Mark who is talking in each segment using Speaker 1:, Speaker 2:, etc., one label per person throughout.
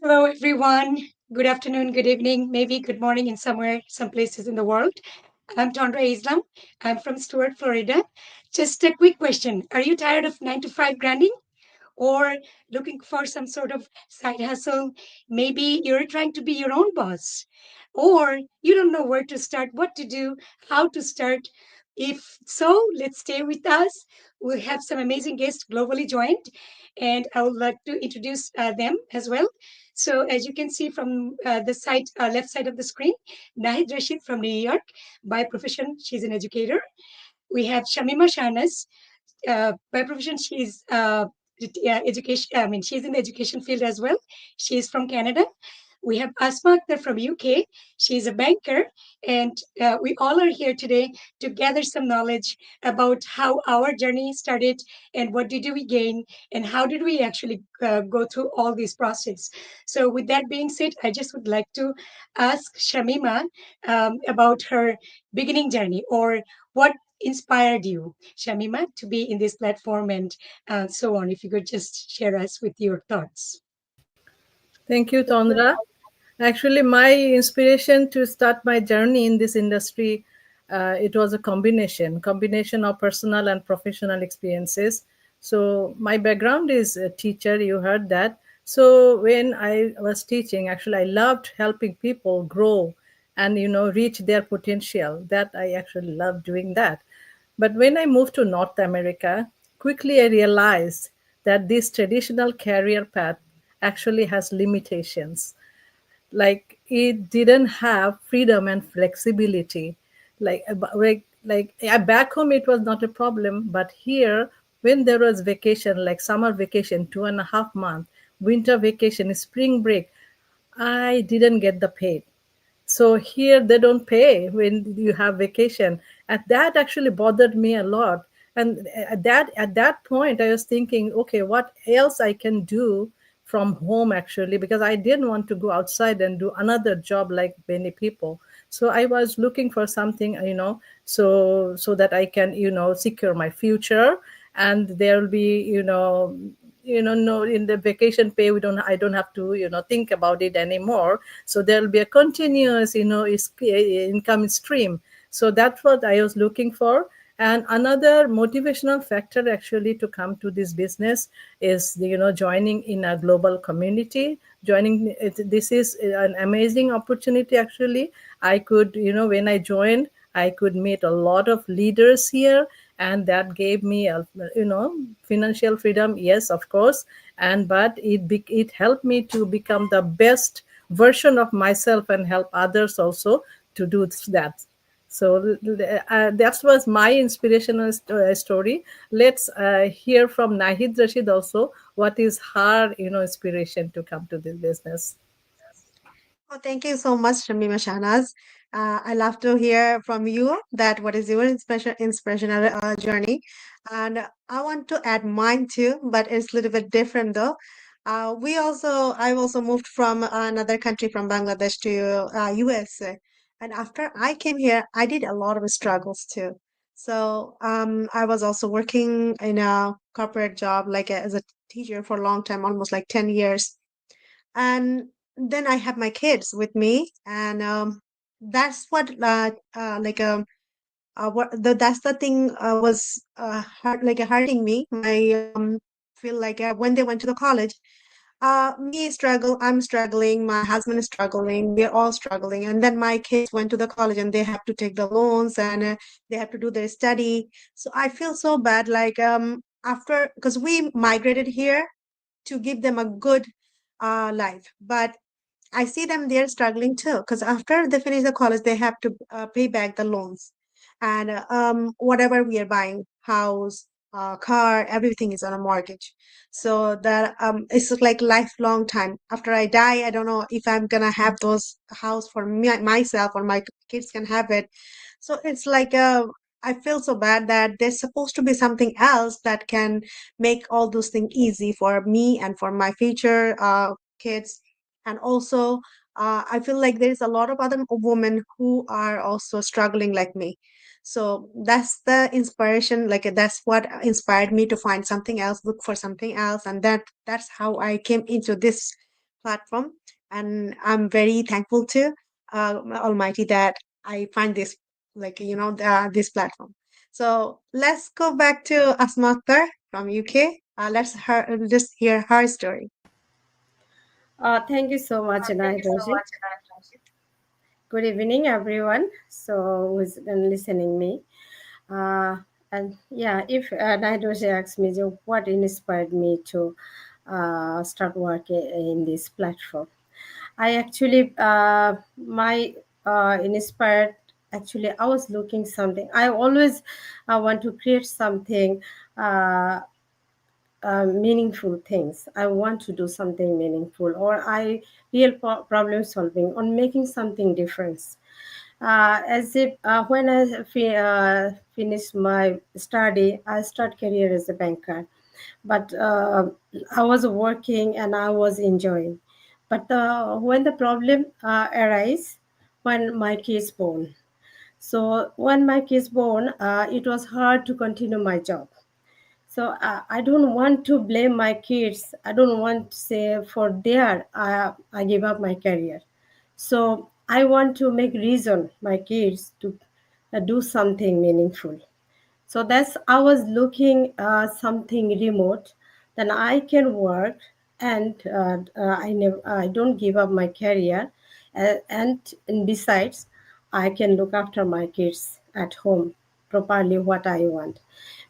Speaker 1: Hello, everyone. Good afternoon, good evening, maybe good morning in somewhere, some places in the world. I'm Tondra Islam. I'm from Stuart, Florida. Just a quick question. Are you tired of 9 to 5 grinding? Or looking for some sort of side hustle. Maybe you're trying to be your own boss, or you don't know where to start, what to do, how to start. If so, let's stay with us. We have some amazing guests globally joined, and I would like to introduce them as well. So, as you can see from the side, left side of the screen, Nahid Rashid from New York. By profession, she's an educator. We have Shamima Shanas, by profession, she's education. I mean, she's in the education field as well. She's from Canada. We have Asma Akhtar from UK. She's a banker, and we all are here today to gather some knowledge about how our journey started and what did we gain and how did we actually go through all this process. So, with that being said, I just would like to ask Shamima about her beginning journey or what inspired you, Shamima, to be in this platform and so on. If you could just share us with your thoughts.
Speaker 2: Thank you, Tondra. Actually, my inspiration to start my journey in this industry, it was a combination of personal and professional experiences. So my background is a teacher. You heard that. So when I was teaching, actually, I loved helping people grow and reach their potential. That I actually loved doing that. But when I moved to North America, quickly I realized that this traditional career path actually has limitations. Like it didn't have freedom and flexibility. Back home it was not a problem, but here when there was vacation, like summer vacation, 2.5 months, winter vacation, spring break, I didn't get the pay. So here they don't pay when you have vacation, and that actually bothered me a lot. And at that point I was thinking, okay, what else I can do from home, actually, because I didn't want to go outside and do another job like many people. So I was looking for something, so that I can secure my future, and there will be no, in the vacation pay, I don't have to think about it anymore. So there will be a continuous income stream. So that's what I was looking for. And another motivational factor actually to come to this business is joining in a global community. This is an amazing opportunity. Actually, I could, when I joined, I could meet a lot of leaders here, and that gave me a financial freedom. Yes, of course, and but it helped me to become the best version of myself and help others also to do that. So that was my inspirational story. Let's hear from Nahid Rashid also. What is her inspiration to come to this business?
Speaker 3: Oh, thank you so much, Shamima Shahnaz. I love to hear from you that what is your inspirational journey, and I want to add mine too, but it's a little bit different though. I've also moved from another country, from Bangladesh to USA, and after I came here, I did a lot of struggles too. So I was also working in a corporate job, like as a teacher for a long time, almost like 10 years, and then I have my kids with me, and that's what that's the thing was hurting me. My feel like when they went to the college, I'm struggling, my husband is struggling, we're all struggling, and then my kids went to the college and they have to take the loans, and they have to do their study. So I feel so bad, like after, because we migrated here to give them a good life. But I see them, they're struggling too, because after they finish the college, they have to pay back the loans. And whatever we are buying, house, car, everything is on a mortgage. So that it's like lifelong time. After I die, I don't know if I'm gonna have those house for me, myself, or my kids can have it. So it's like I feel so bad that there's supposed to be something else that can make all those things easy for me and for my future kids. And also, I feel like there's a lot of other women who are also struggling like me. So that's the inspiration. Like that's what inspired me to find something else, look for something else, and that's how I came into this platform, and I'm very thankful to Almighty that I find this, like, this platform. So let's go back to Asma Akhtar from UK. Just hear her story.
Speaker 4: Thank you so much, Nairoji. Good evening, everyone. So, who's been listening me? Uh, and yeah, if Nairoji asks me, what inspired me to start working in this platform? I actually, my inspired. Actually, I was looking something. I always want to create something. Uh, Meaningful things. I want to do something meaningful, or I real problem solving on making something different. As if when I finished my study, I start career as a banker, but I was working and I was enjoying. But when the problem arise, when my kids born. So when my kids born, it was hard to continue my job. So I don't want to blame my kids. I don't want to say for their I give up my career. So I want to make reason my kids to do something meaningful. So that's I was looking something remote, then I can work, and I don't give up my career, and besides I can look after my kids at home properly what I want,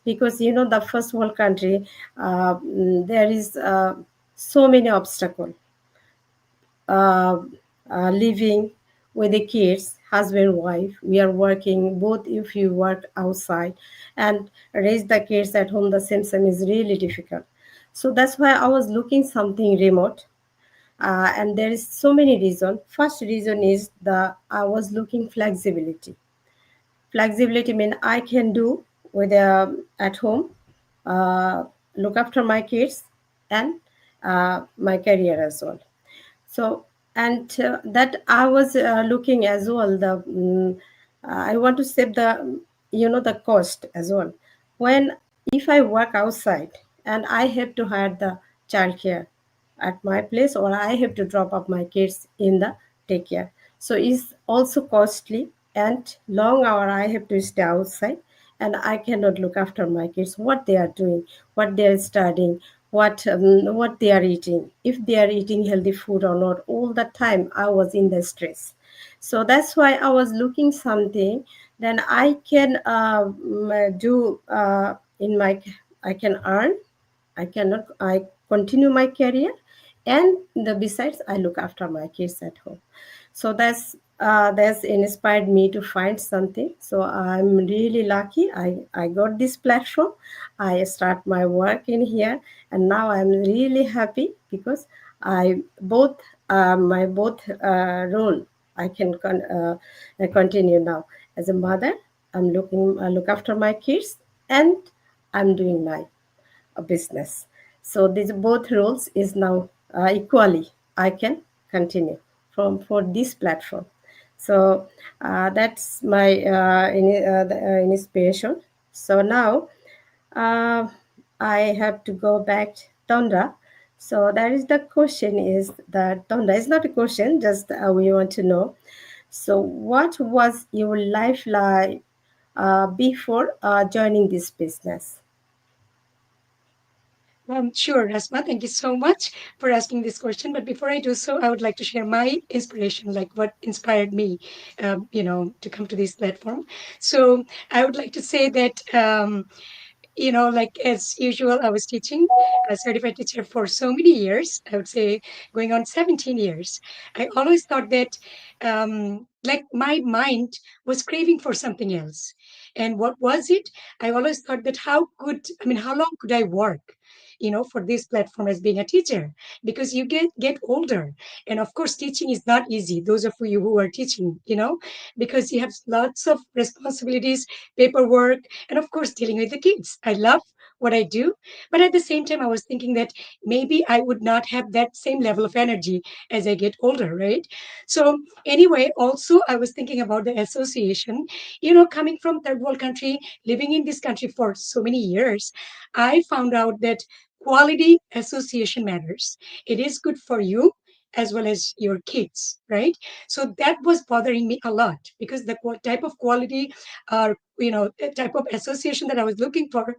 Speaker 4: because the first world country, there is so many obstacles, uh, living with the kids, husband, wife. We are working both if you work outside and raise the kids at home. The same is really difficult. So that's why I was looking something remote. And there is so many reasons. First reason is the I was looking flexibility. Flexibility means I can do with at home, uh, look after my kids and my career as well. So, and that I was looking as well, I want to save the the cost as well. When if I work outside and I have to hire the childcare at my place, or I have to drop off my kids in the daycare, so it's also costly and long hour I have to stay outside, and I cannot look after my kids, what they are doing, what they are studying, what they are eating, if they are eating healthy food or not. All the time I was in the stress. So that's why I was looking something, then I can do in my I can earn, I continue my career, and the besides I look after my kids at home. So that's inspired me to find something. So I'm really lucky I got this platform. I start my work in here, and now I'm really happy because I both my both role I can continue now. As a mother, I look after my kids, and I'm doing my a business. So these both roles is now equally I can continue from for this platform. So that's my inspiration. So now uh, I have to go back Tonda. So that is the question is that Tonda is not a question, just we want to know. So what was your life like before joining this business?
Speaker 1: Sure, Rasma. Thank you so much for asking this question. But before I do so, I would like to share my inspiration, like what inspired me, to come to this platform. So I would like to say that like as usual, I was teaching a certified teacher for so many years. I would say going on 17 years. I always thought that like my mind was craving for something else. And what was it? I always thought that how long could I work? For this platform as being a teacher, because you get older, and of course, teaching is not easy. Those of you who are teaching, because you have lots of responsibilities, paperwork, and of course dealing with the kids. I love what I do, but at the same time I was thinking that maybe I would not have that same level of energy as I get older, right? So anyway, also I was thinking about the association, coming from third world country, living in this country for so many years. I found out that quality association matters. It is good for you, as well as your kids, right? So that was bothering me a lot because the type of quality or type of association that I was looking for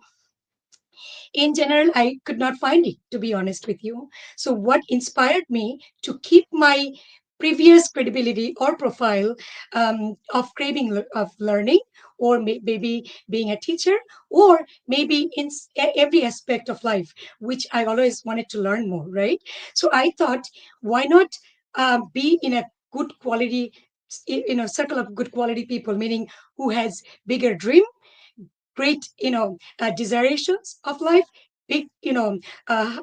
Speaker 1: in general, I could not find it, to be honest with you. So, what inspired me to keep my previous credibility or profile of craving of learning, or maybe being a teacher, or maybe in every aspect of life, which I always wanted to learn more, right? So, I thought, why not be in a good quality, circle of good quality people, meaning who has bigger dream, great desierations of life, big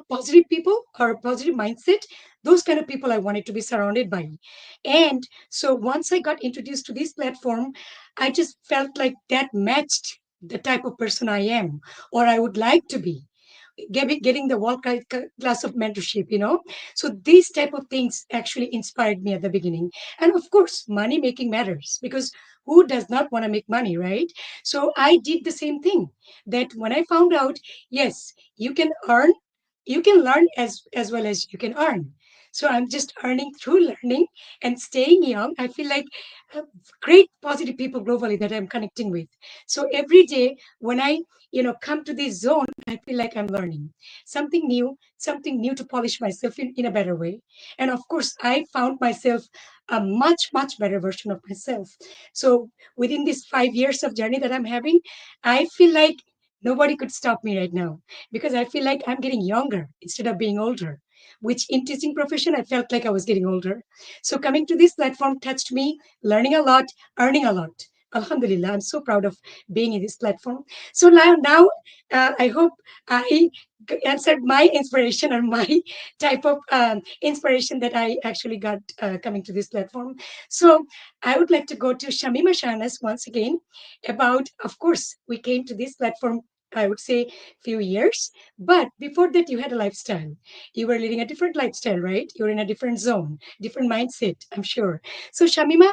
Speaker 1: positive people or positive mindset. Those kind of people I wanted to be surrounded by. And so once I got introduced to this platform, I just felt like that matched the type of person I am, or I would like to be, getting the world class of mentorship, so these type of things actually inspired me at the beginning. And of course, money making matters, because who does not want to make money, right? So I did the same thing, that when I found out, yes, you can earn, you can learn as well as you can earn. So I'm just earning through learning and staying young. I feel like uh, great positive people globally that I'm connecting with. So every day when I come to this zone, I feel like I'm learning something new to polish myself in a better way. And of course, I found myself a much, much better version of myself. So within these 5 years of journey that I'm having, I feel like nobody could stop me right now, because I feel like I'm getting younger instead of being older, which in teaching profession, I felt like I was getting older. So coming to this platform touched me, learning a lot, earning a lot. Alhamdulillah, I'm so proud of being in this platform. So now I hope I answered my inspiration, or my type of inspiration that I actually got coming to this platform. So I would like to go to Shamima Shanas once again about, of course, we came to this platform, I would say, few years, but before that you had a lifestyle. You were living a different lifestyle, right? You were in a different zone, different mindset, I'm sure. So Shamima,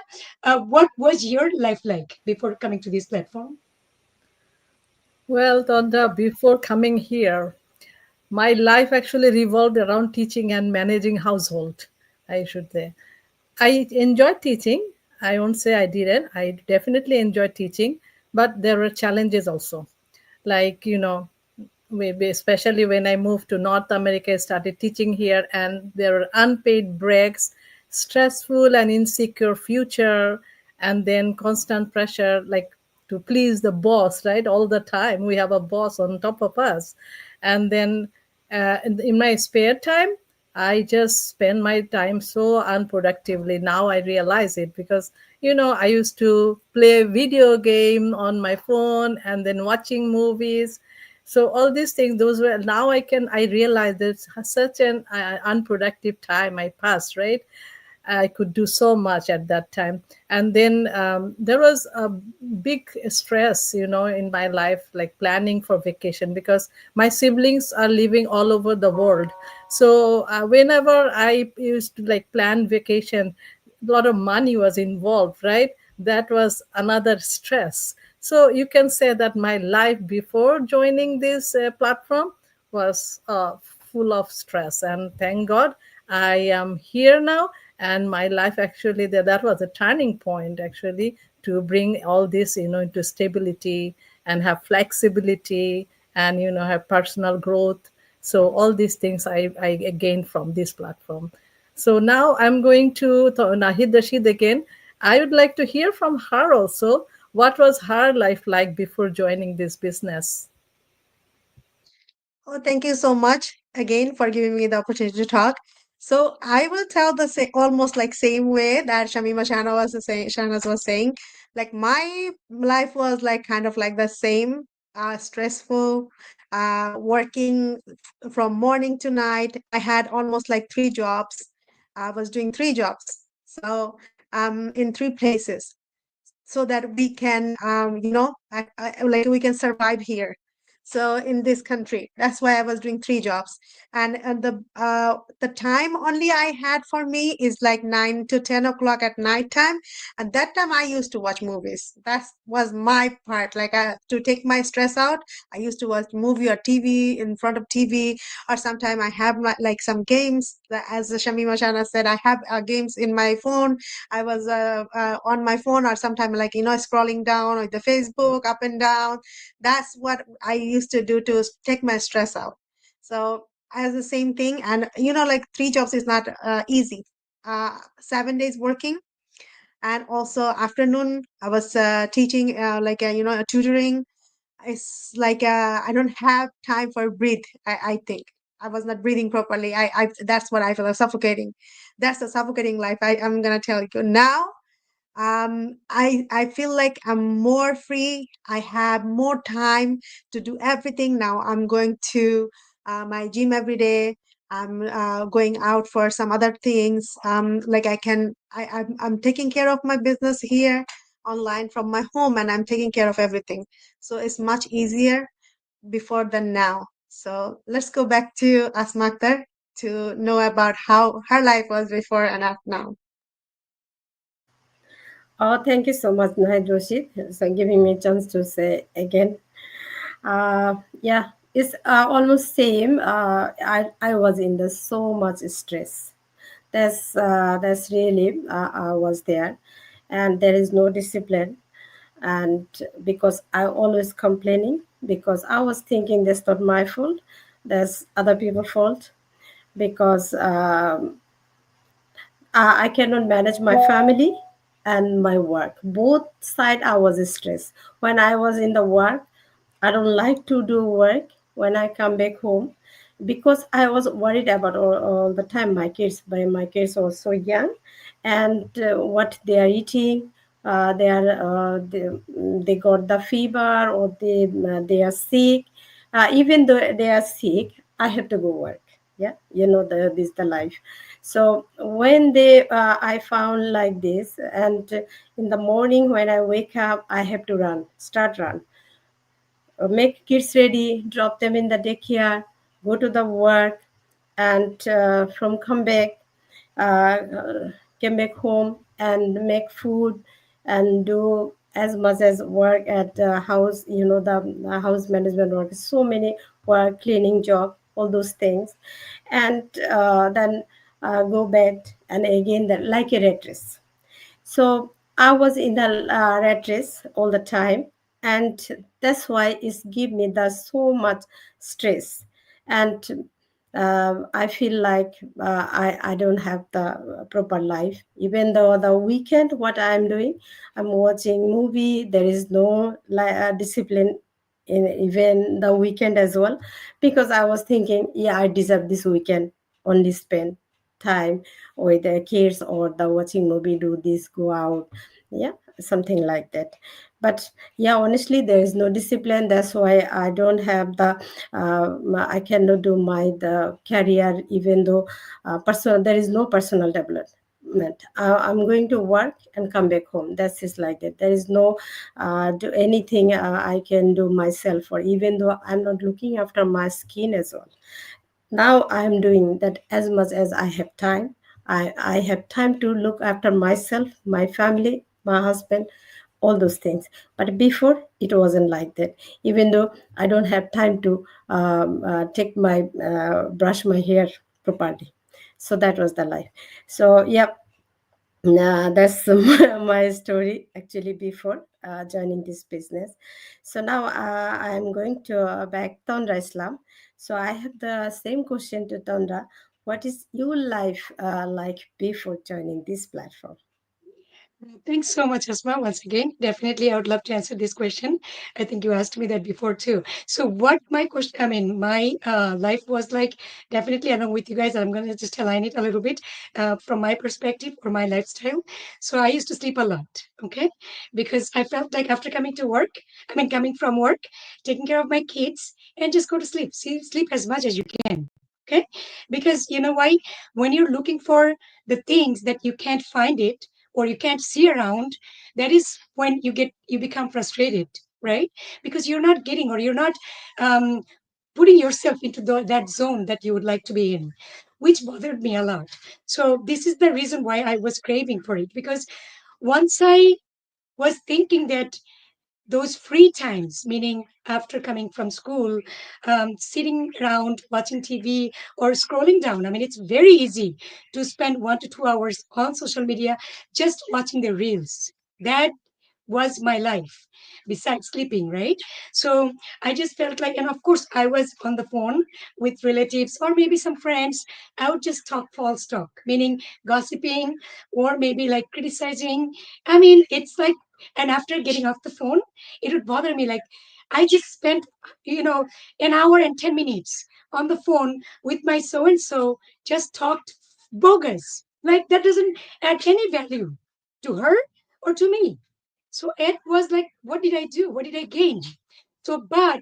Speaker 1: what was your life like before coming to this platform?
Speaker 2: Well, Tonda, before coming here, my life actually revolved around teaching and managing household, I should say. I enjoyed teaching. I won't say I didn't. I definitely enjoyed teaching, but there were challenges also. Like, especially when I moved to North America, I started teaching here, and there were unpaid breaks, stressful and insecure future, and then constant pressure, like to please the boss, right? All the time, we have a boss on top of us, and then in my spare time, I just spend my time so unproductively. Now I realize it because, I used to play video game on my phone and then watching movies. So all these things, those were, now I realize there's such an unproductive time I passed, right? I could do so much at that time. And then there was a big stress, in my life, like planning for vacation, because my siblings are living all over the world. So whenever I used to like plan vacation, a lot of money was involved, right? That was another stress. So you can say that my life before joining this platform was full of stress, and thank God I am here now. And my life actually, that was a turning point actually, to bring all this into stability and have flexibility, and have personal growth. So all these things I gained from this platform. So now I'm going to Nahid Rashid again. I would like to hear from her also. What was her life like before joining this business?
Speaker 3: Oh, thank you so much again for giving me the opportunity to talk. So I will tell the almost like same way that Shamima Shana was saying. Shanas was saying, like my life was like kind of like the same, stressful, working from morning to night. I had almost like three jobs. I was doing three jobs, so in three places, so that we can like we can survive here. So in this country, that's why I was doing three jobs. And the time only I had for me is like 9 to 10 o'clock at night time. And that time I used to watch movies. That was my part. Like to take my stress out, I used to watch movie or TV in front of TV, or sometime I have like some games. As Shamima Shana said, I have games in my phone. I was on my phone, or sometime like scrolling down with the Facebook up and down. That's what I used to do to take my stress out. So as the same thing, and like three jobs is not easy. 7 days working, and also afternoon I was teaching, like tutoring. It's like I don't have time for breathe. I think I was not breathing properly. I That's what I feel. I'm suffocating. That's a suffocating life. I'm gonna tell you now. I feel like I'm more free. I have more time to do everything now. I'm going to my gym every day. I'm going out for some other things. Like I'm taking care of my business here online from my home, and I'm taking care of everything. So it's much easier before than now. So let's go back to Asma Akhtar to know about how her life was before and after now.
Speaker 4: Oh, thank you so much, Nahid Rashid, for giving me a chance to say again. Yeah, it's almost same. I was in the so much stress. That's really I was there, and there is no discipline, and because I always complaining because I was thinking that's not my fault, that's other people's fault because I cannot manage my family and my work. Both side I was stressed. When I was in the work, I don't like to do work when I come back home because I was worried about all the time my kids. But my kids are so young, and what they are eating. They got the fever or they are sick. Even though they are sick, I have to go work. Yeah, this is the life. So when I found like this, and in the morning when I wake up, I have to start run, make kids ready, drop them in the daycare, go to the work, and from come back home and make food and do as much as work at house. The house management work, so many work, cleaning job, all those things, and then go bed and again like a rat race. So I was in the rat race all the time, and that's why it's give me the so much stress, and I feel like I don't have the proper life. Even though the weekend, what I'm doing, I'm watching movie. There is no discipline in even the weekend as well, because I was thinking, yeah, I deserve this weekend only spend time with the kids or the watching movie, do this, go out, yeah, something like that. But yeah, honestly, there is no discipline. That's why I don't have the I cannot do my the career, even though personal, there is no personal development. I'm going to work and come back home. That's just like that. There is no do anything I can do myself, or even though I'm not looking after my skin as well. Now I am doing that as much as I have time. I have time to look after myself, my family, my husband, all those things. But before it wasn't like that. Even though I don't have time to take my brush my hair properly. So that was the life. So yeah, that's my story actually before joining this business. So now I'm going to back Tondra Islam. So I have the same question to Tondra. What is your life like before joining this platform?
Speaker 1: Thanks so much, Asma. Once again, definitely, I would love to answer this question. I think you asked me that before too. So, what my question, I mean, my life was like, definitely, along with you guys, I'm going to just align it a little bit from my perspective or my lifestyle. So, I used to sleep a lot, okay? Because I felt like after coming to work, I mean, coming from work, taking care of my kids, and just go to sleep. See, sleep as much as you can. Okay, because you know why? When you're looking for the things that you can't find it or you can't see around, that is when you become frustrated. right? Because you're not getting, or you're not um, putting yourself into that zone that you would like to be in, which bothered me a lot. So this is the reason why I was craving for it, because once I was thinking that those free times, meaning after coming from school, sitting around watching TV or scrolling down. I mean, it's very easy to spend 1 to 2 hours on social media just watching the reels. That was my life besides sleeping, right? So I just felt like, and of course I was on the phone with relatives or maybe some friends. I would just talk false talk, meaning gossiping or maybe like criticizing. I mean, it's like, and after getting off the phone, it would bother me like I just spent, you know, an hour and 10 minutes on the phone with my so and so, just talked bogus. Like that doesn't add any value to her or to me. So it was like, what did I do? What did I gain? So, but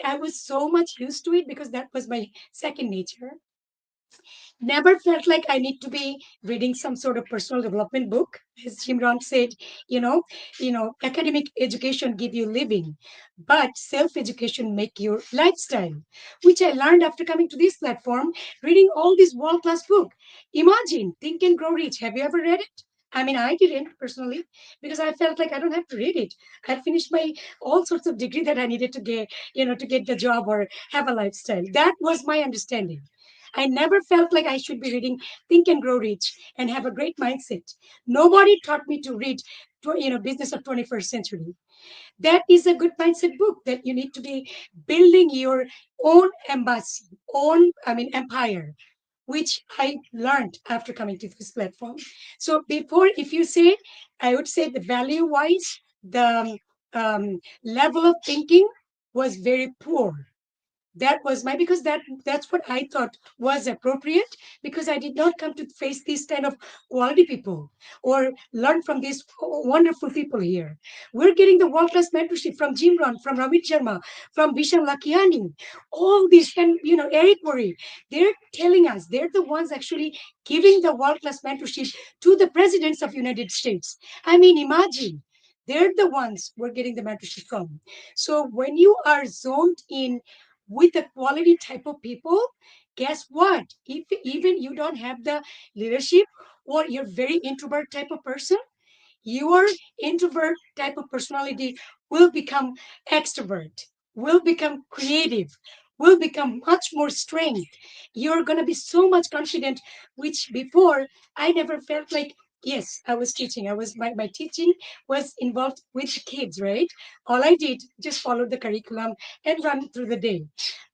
Speaker 1: I was so much used to it because that was my second nature. Never felt like I need to be reading some sort of personal development book. As Jimron said, academic education give you living, but self-education make your lifestyle, which I learned after coming to this platform, reading all these world-class book. Imagine Think and Grow Rich. Have you ever read it? I mean, I didn't personally because I felt like I don't have to read it. I finished my all sorts of degree that I needed to get, to get the job or have a lifestyle. That was my understanding. I never felt like I should be reading Think and Grow Rich and have a great mindset. Nobody taught me to read, Business of 21st Century. That is a good mindset book that you need to be building your own embassy, empire, which I learned after coming to this platform. So before, if you say, I would say the value wise, the level of thinking was very poor. That was my, because that's what I thought was appropriate, because I did not come to face these kind of quality people or learn from these wonderful people here. We're getting the world class mentorship from Jim Ron, from Ramit Sharma, from Bisham Lakiani, all these, and Eric Worre. They're telling us, they're the ones actually giving the world class mentorship to the presidents of United States. I mean, imagine, they're the ones we're getting the mentorship from. So when you are zoned in with a quality type of people, guess what? If even you don't have the leadership, or you're very introvert type of person, your introvert type of personality will become extrovert, will become creative, will become much more strength. You're going to be so much confident, which before I never felt like. Yes, I was teaching. My teaching was involved with the kids, right? All I did just follow the curriculum and run through the day.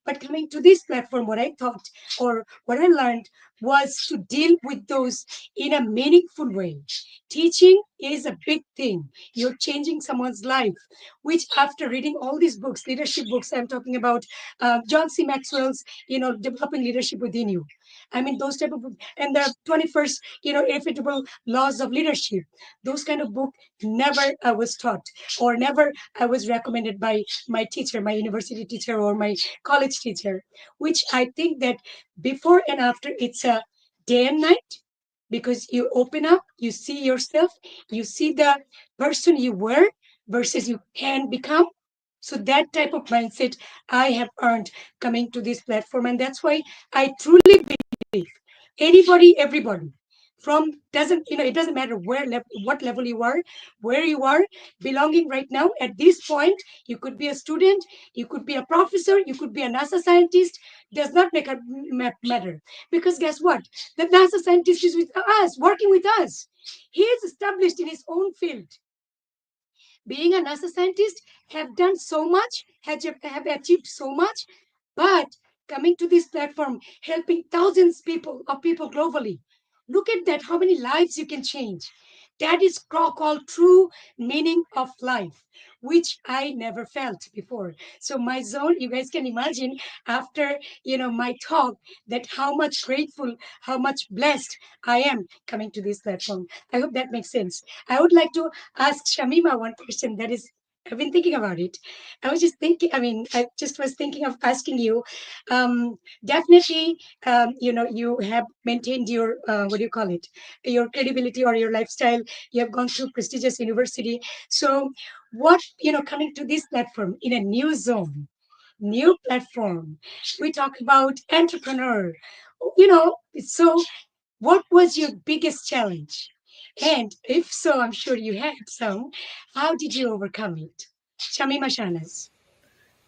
Speaker 1: But coming to this platform, what I thought or what I learned was to deal with those in a meaningful way. Teaching is a big thing. You're changing someone's life, which after reading all these books, leadership books, I'm talking about John C. Maxwell's, developing leadership within you. I mean, those type of books, and the 21st, irrefutable laws of leadership. Those kind of book never I was taught, or never I was recommended by my teacher, my university teacher, or my college teacher, which I think that before and after, it's a day and night, because you open up, you see yourself, you see the person you were versus you can become. So that type of mindset I have earned coming to this platform, and that's why I truly believe anybody, everybody, from doesn't it doesn't matter what level you are, where you are belonging right now at this point. You could be a student, you could be a professor, you could be a NASA scientist. Does not make a matter, because guess what, the NASA scientist is with us, working with us. He is established in his own field, being a NASA scientist, have done so much, have achieved so much, but coming to this platform, helping thousands of people globally. Look at that, how many lives you can change. That is called true meaning of life, which I never felt before. So my zone, you guys can imagine after my talk, that how much grateful, how much blessed I am coming to this platform. I hope that makes sense. I would like to ask Shamima one question that is, I've been thinking about it. I was just thinking, I just was thinking of asking you. Definitely, you have maintained your, what do you call it, your credibility or your lifestyle. You have gone through prestigious university. So, what, coming to this platform in a new zone, new platform, we talk about entrepreneur, so what was your biggest challenge? And if so, I'm sure you had some. How did you overcome it? Shamima Shanas.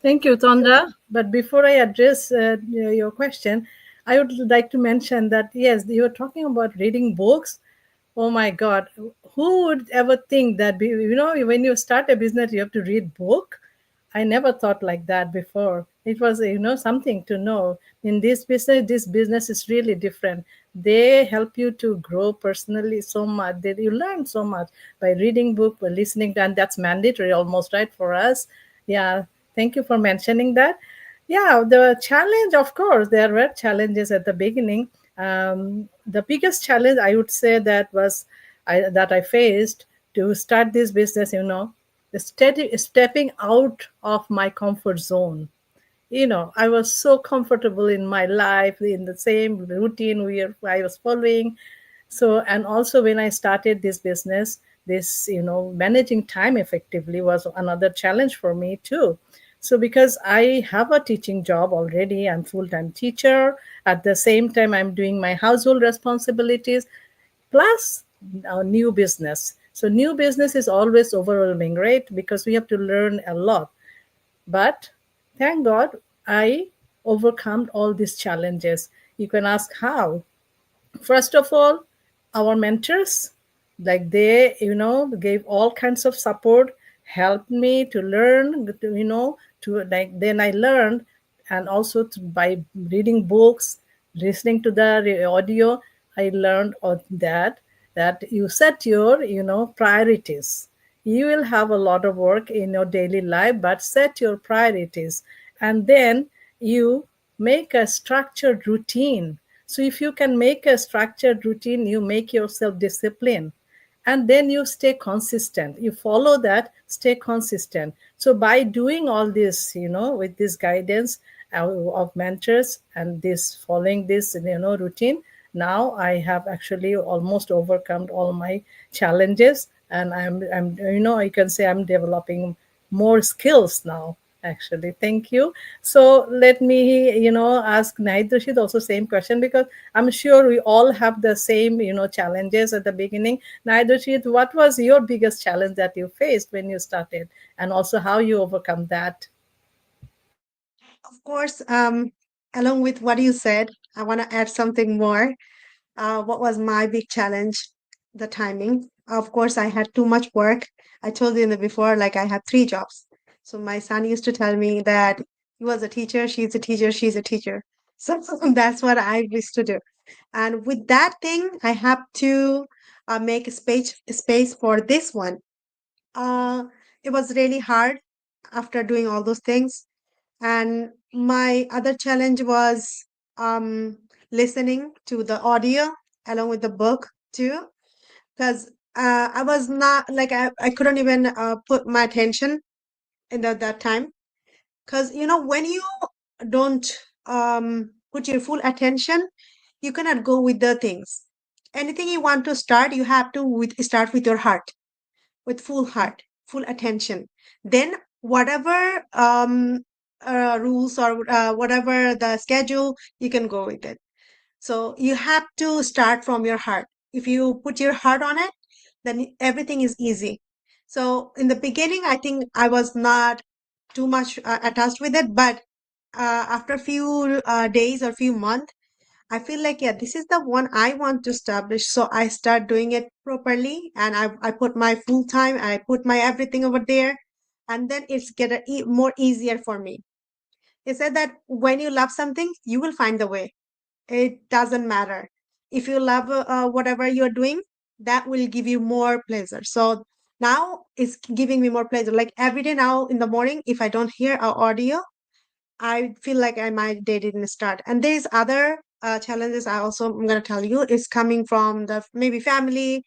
Speaker 2: Thank you, Tanda. But before I address your question, I would like to mention that yes, you were talking about reading books. Oh my God, who would ever think that when you start a business you have to read book? I never thought like that before. It was something to know. In this business, this business is really different. They help you to grow personally so much. That you learn so much by reading book, by listening, and that's mandatory almost, right, for us. Yeah, thank you for mentioning that. Yeah, the challenge, of course, there were challenges at the beginning. The biggest challenge I would say that I faced to start this business, stepping out of my comfort zone. I was so comfortable in my life, in the same routine I was following. So, and also when I started this business, this, managing time effectively was another challenge for me too. So, because I have a teaching job already, I'm full-time teacher. At the same time, I'm doing my household responsibilities plus new business. So, new business is always overwhelming, right? Because we have to learn a lot. But thank God I overcome all these challenges. You can ask how. First of all, our mentors, like they, gave all kinds of support, helped me to learn, to like then I learned, and also by reading books, listening to the audio, I learned of that you set your, priorities. You will have a lot of work in your daily life, but set your priorities, and then you make a structured routine. So if you can make a structured routine, you make yourself disciplined, and then you stay consistent. You follow that, stay consistent. So by doing all this, with this guidance of mentors and this following this, routine, now I have actually almost overcome all my challenges, and I'm you can say I'm developing more skills now, actually. Thank you. So let me ask Naidrishit also same question, because I'm sure we all have the same challenges at the beginning. Naidrishit, what was your biggest challenge that you faced when you started, and also how you overcome that?
Speaker 3: Of course, along with what you said, I want to add something more. What was my big challenge? The timing. Of course, I had too much work. I told you in the before, like I had three jobs. So my son used to tell me that he was a teacher, she's a teacher, she's a teacher. So that's what I used to do. And with that thing, I have to make a space for this one. Uh, it was really hard after doing all those things. And my other challenge was um, listening to the audio along with the book too, because I was not like I couldn't even put my attention in that time. Because when you don't put your full attention, you cannot go with the things. Anything you want to start, you have to start with your heart, with full heart, full attention. Then whatever rules or whatever the schedule, you can go with it. So you have to start from your heart. If you put your heart on it, then everything is easy. So in the beginning, I think I was not too much attached with it, but after a few days or few months, I feel like, yeah, this is the one I want to establish. So I start doing it properly, and I put my full time, I put my everything over there, and then it's more easier for me. It said that when you love something, you will find the way. It doesn't matter. If you love whatever you're doing, that will give you more pleasure. So now it's giving me more pleasure. Like every day now in the morning, if I don't hear our audio, I feel like my day didn't start. And there's other challenges I also am going to tell you is coming from the maybe family,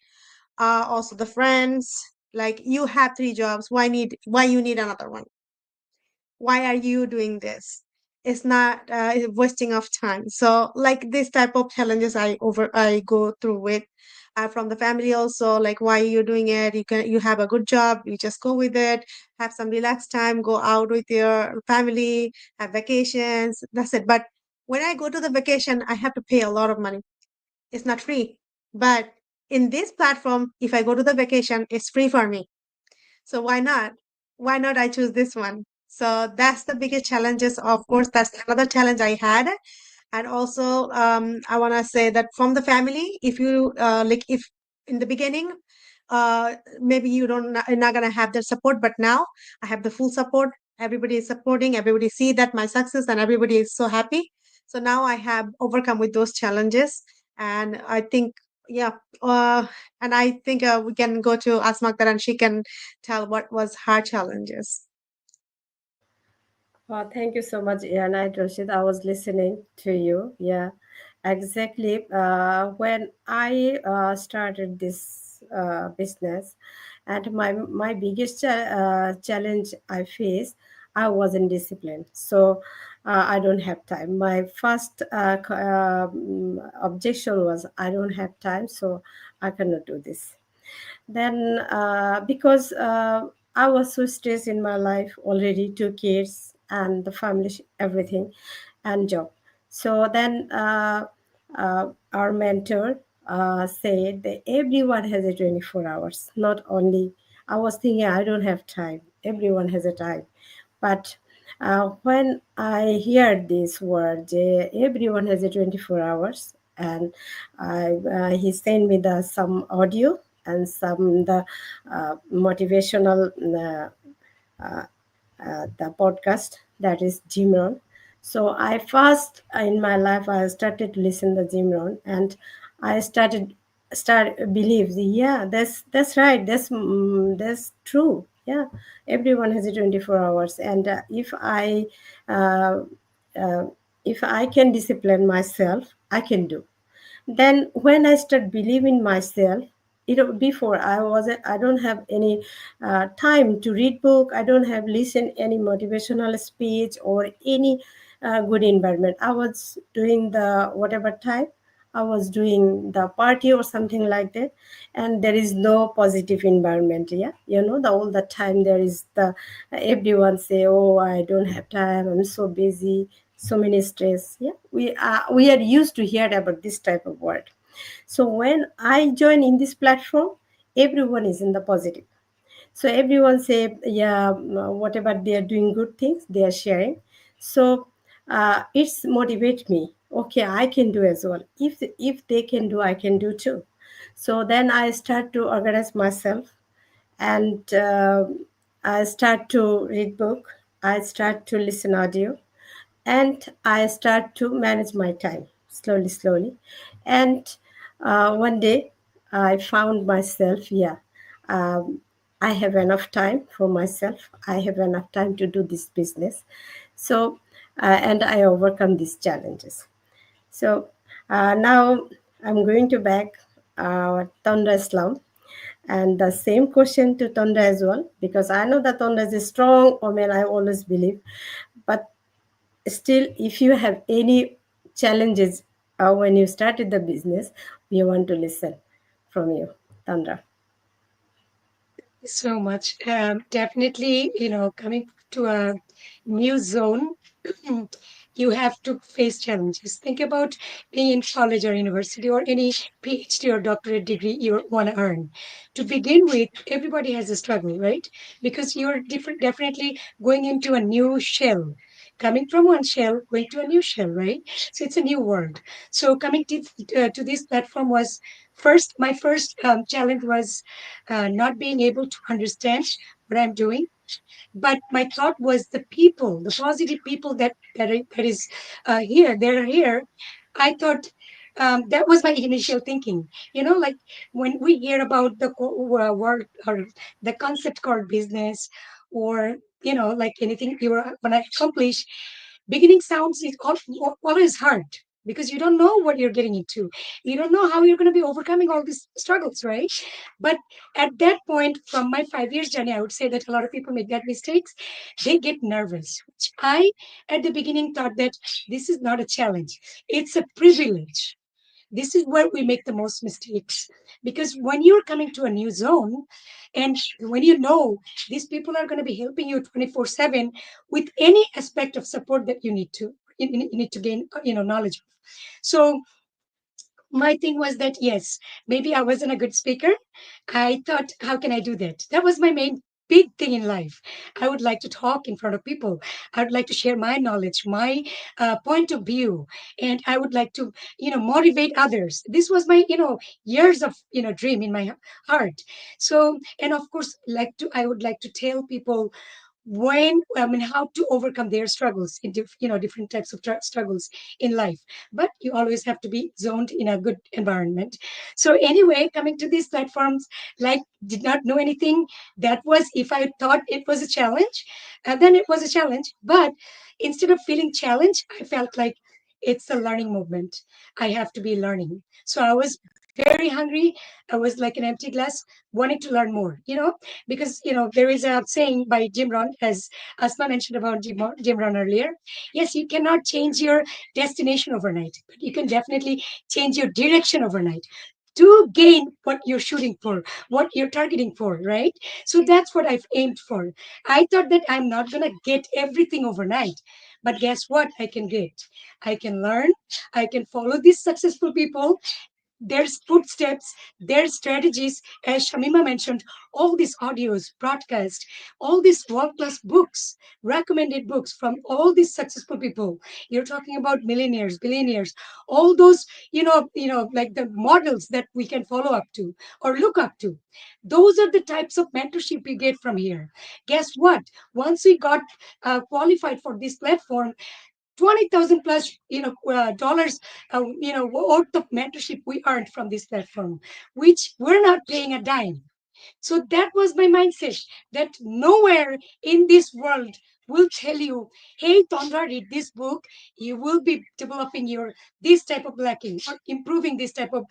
Speaker 3: also the friends. Like you have three jobs. Why you need another one? Why are you doing this? It's not wasting of time. So like this type of challenges I go through with. from the family also, like, why you're doing it? You have a good job, you just go with it, have some relaxed time, go out with your family, have vacations, that's it. But when I go to the vacation, I have to pay a lot of money. It's not free. But in this platform, if I go to the vacation, it's free for me. So why not? Why not I choose this one? So that's the biggest challenges. Of course, that's another challenge I had. And also, I want to say that from the family, if you like, if in the beginning, maybe you don't, you're not gonna have the support, but now I have the full support. Everybody is supporting. Everybody see that my success, and everybody is so happy. So now I have overcome with those challenges, and I think, yeah, and I think we can go to Asmakdar, and she can tell what was her challenges.
Speaker 4: Thank you so much, Iana and Rashid. I was listening to you. Yeah, exactly. When I started this business, and my biggest challenge I faced, I wasn't disciplined. So I don't have time. My first objection was I don't have time, so I cannot do this. Then because I was so stressed in my life already, 2 kids and the family, everything, and job. So then our mentor said that everyone has a 24 hours, not only. I was thinking I don't have time, everyone has a time. But when I heard this word, everyone has a 24 hours, and he sent me the some audio and some the motivational the podcast, that is Jimron. So I first in my life I started to listen to Jimron, and I start believe yeah, that's right, that's true. Yeah, everyone has a 24 hours, and uh, uh, if I can discipline myself, I can do. Then when I start believing myself, before I don't have any time to read book, I don't have listen any motivational speech or any good environment. I was doing the whatever time, I was doing the party or something like that, and there is no positive environment. Yeah, the all the time there is the everyone say, oh, I don't have time, I'm so busy, so many stress. Yeah, we are used to hear about this type of word. So when I join in this platform, everyone is in the positive. So everyone say, yeah, whatever they are doing good things, they are sharing. So it's motivate me. Okay, I can do as well. If they can do, I can do too. So then I start to organize myself, and I start to read book. I start to listen audio, and I start to manage my time slowly, slowly. And one day I found myself, yeah, um, I have enough time for myself. I have enough time to do this business. So, and I overcome these challenges. So now I'm going to back Tanda Islam. And the same question to Tonda as well, because I know that Tonda is a strong woman, I always believe. But still, if you have any challenges when you started the business, we want to listen from you, Tandra.
Speaker 1: So much. Definitely, coming to a new zone, you have to face challenges. Think about being in college or university or any PhD or doctorate degree you want to earn. To begin with, everybody has a struggle, right? Because you're different, definitely going into a new shell. Coming from one shell, going to a new shell, right? So it's a new world. So coming to this platform was my first challenge was not being able to understand what I'm doing. But my thought was the people, the positive people that is here, they're here. I thought that was my initial thinking. Like when we hear about the word or the concept called business, or like anything you want to accomplish, beginning sounds is always hard because you don't know what you're getting into. You don't know how you're going to be overcoming all these struggles, right? But at that point, from my 5 years journey, I would say that a lot of people make that mistakes. They get nervous, which I, at the beginning, thought that this is not a challenge. It's a privilege. this is where we make the most mistakes. Because when you're coming to a new zone, and when you know these people are going to be helping you 24/7 with any aspect of support that you need to gain knowledge of. So my thing was that yes, maybe I wasn't a good speaker. I thought, how can I do that? That was my main big thing in life. I would like to talk in front of people. I would like to share my knowledge, my point of view, and I would like to motivate others. This was my years of dream in my heart. So, and of course, I would like to tell people how to overcome their struggles in different types of struggles in life. But you always have to be zoned in a good environment. So anyway, coming to these platforms, like, did not know anything. That was, if I thought it was a challenge, and then it was a challenge. But instead of feeling challenged, I felt like it's a learning movement. I have to be learning. So I was very hungry. I was like an empty glass, wanting to learn more, because there is a saying by Jim Rohn, as Asma mentioned about Jim Rohn earlier. Yes, you cannot change your destination overnight, but you can definitely change your direction overnight to gain what you're shooting for, what you're targeting for, right? So that's what I've aimed for. I thought that I'm not going to get everything overnight, but guess what? I can get. I can learn. I can follow these successful people, their footsteps, their strategies, as Shamima mentioned, all these audios, broadcast, all these world-class books, recommended books from all these successful people. You're talking about millionaires, billionaires, all those, like the models that we can follow up to or look up to. Those are the types of mentorship we get from here. Guess what? Once we got qualified for this platform, 20,000 plus dollars worth of mentorship we earned from this platform, which we're not paying a dime. So that was my mindset, that nowhere in this world will tell you, hey, Tondra, read this book. You will be developing your this type of lacking or improving this type of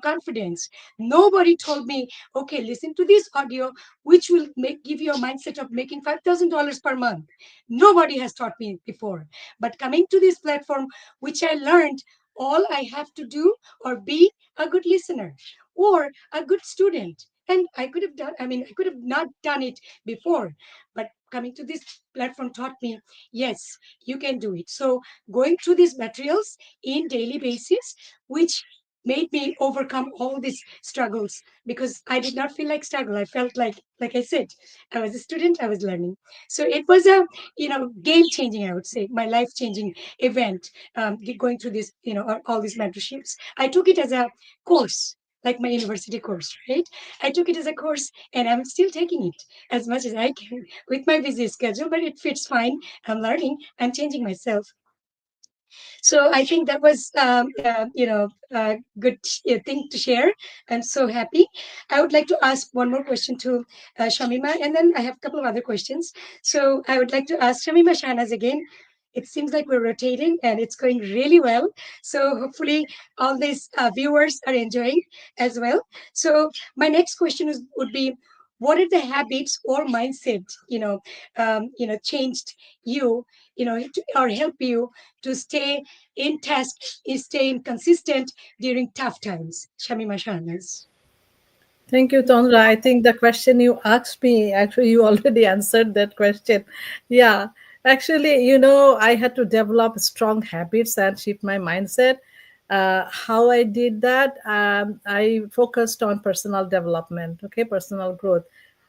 Speaker 1: confidence. Nobody told me, okay, listen to this audio, which will give you a mindset of making $5,000 per month. Nobody has taught me before. But coming to this platform, which I learned, all I have to do or be a good listener or a good student. And I could have not done it before, but coming to this platform taught me, yes, you can do it. So going through these materials in daily basis, which made me overcome all these struggles, because I did not feel like struggle. I felt like I said, I was a student, I was learning. So it was a, game changing, I would say, my life changing event, going through this, all these mentorships. I took it as a course, like my university course, right? I took it as a course and I'm still taking it as much as I can with my busy schedule, but it fits fine. I'm learning, I'm changing myself. So I think that was, a good thing to share. I'm so happy. I would like to ask one more question to Shamima, and then I have a couple of other questions. So I would like to ask Shamima Shahnaz again. It seems like we're rotating and it's going really well. So hopefully all these viewers are enjoying as well. So my next question would be, what are the habits or mindset, changed you, or help you to stay in task, is staying consistent during tough times? Shamima Shahnaz.
Speaker 2: Thank you, Tondra. I think the question you asked me, actually, you already answered that question. Yeah, actually, I had to develop strong habits and shift my mindset. How I did that, I focused on personal development, okay, personal growth.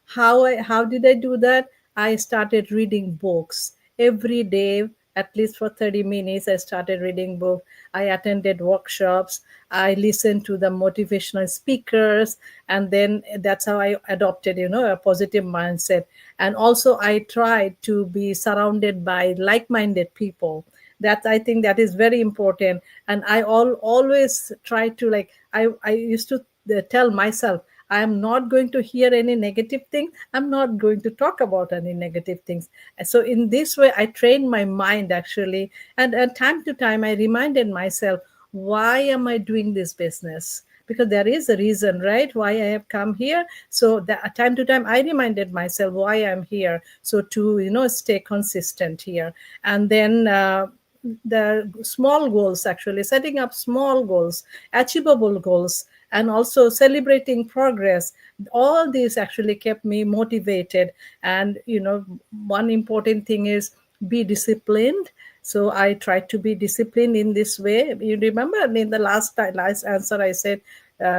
Speaker 2: How did I do that? I started reading books every day, at least for 30 minutes. I started reading books. I attended workshops. I listened to the motivational speakers, and then that's how I adopted, a positive mindset. And also I tried to be surrounded by like-minded people. That, I think, that is very important. And I always try to, like, I used to tell myself, I am not going to hear any negative thing. I'm not going to talk about any negative things. So in this way, I trained my mind, actually. And time to time, I reminded myself, why am I doing this business? Because there is a reason, right, why I have come here. So that time to time, I reminded myself why I'm here. So to, stay consistent here. And then the small goals, actually setting up small goals, achievable goals, and also celebrating progress. All these actually kept me motivated. And one important thing is be disciplined. So I tried to be disciplined in this way. You remember in the last answer I said,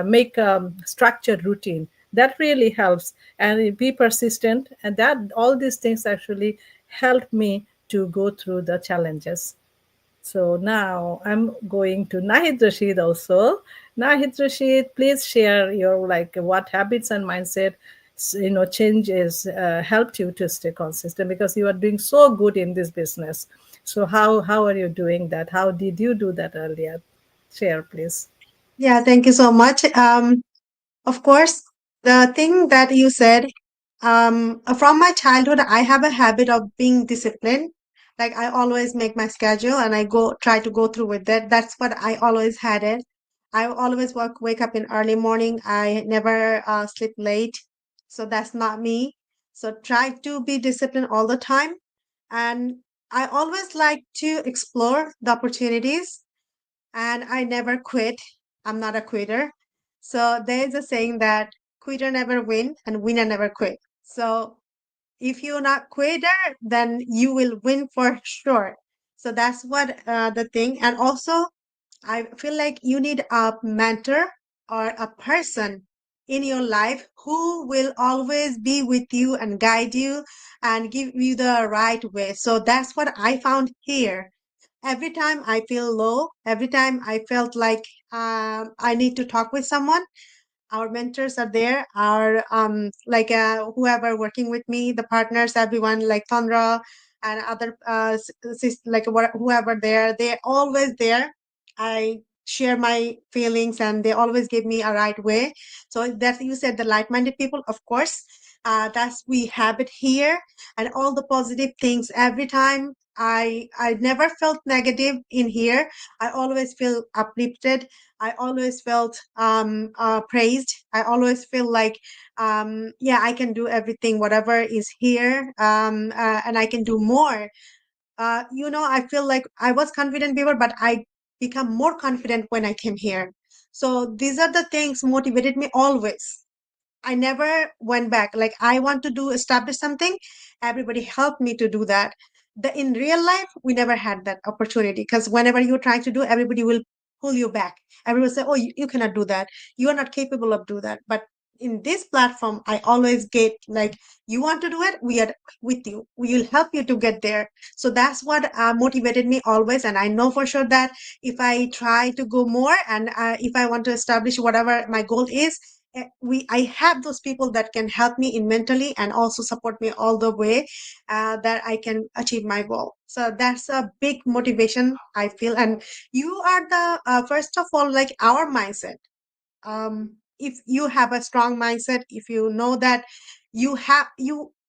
Speaker 2: make structured routine. That really helps. And be persistent, and that all these things actually helped me to go through the challenges. So now I'm going to Nahid Rashid also. Nahid Rashid, please share your like what habits and mindset changes helped you to stay consistent, because you are doing so good in this business. So how are you doing that? How did you do that earlier? Share, please.
Speaker 3: Yeah, thank you so much. Of course, the thing that you said, from my childhood, I have a habit of being disciplined. Like I always make my schedule and I try to go through with that. That's what I always had it. I always wake up in early morning. I never sleep late. So that's not me. So try to be disciplined all the time. And I always like to explore the opportunities and I never quit. I'm not a quitter. So there's a saying that quitter never win and winner never quit. So if you're not quitter, then you will win for sure. So that's what the thing. And also, I feel like you need a mentor or a person in your life who will always be with you and guide you and give you the right way. So that's what I found here. Every time I feel low, every time I felt like I need to talk with someone, our mentors are there, our like whoever working with me, the partners, everyone like Tandra and other like whoever there, they're always there. I share my feelings and they always give me a right way. So that you said the like-minded people, of course, that's we have it here. And all the positive things every time, I never felt negative in here. I always feel uplifted. I always felt praised. I always feel like, yeah, I can do everything, whatever is here, and I can do more. I feel like I was confident before, but I become more confident when I came here. So these are the things motivated me always. I never went back. Like I want to do establish something. Everybody helped me to do that. In real life, we never had that opportunity because whenever you're trying to do, everybody will pull you back. Everyone will say, "Oh, you cannot do that. You are not capable of do that." But in this platform, I always get like, "You want to do it? We are with you. We will help you to get there." So that's what motivated me always, and I know for sure that if I try to go more and if I want to establish whatever my goal is, I have those people that can help me in mentally and also support me all the way that I can achieve my goal. So that's a big motivation I feel. And you are the first of all, like our mindset. If you have a strong mindset, if you know that you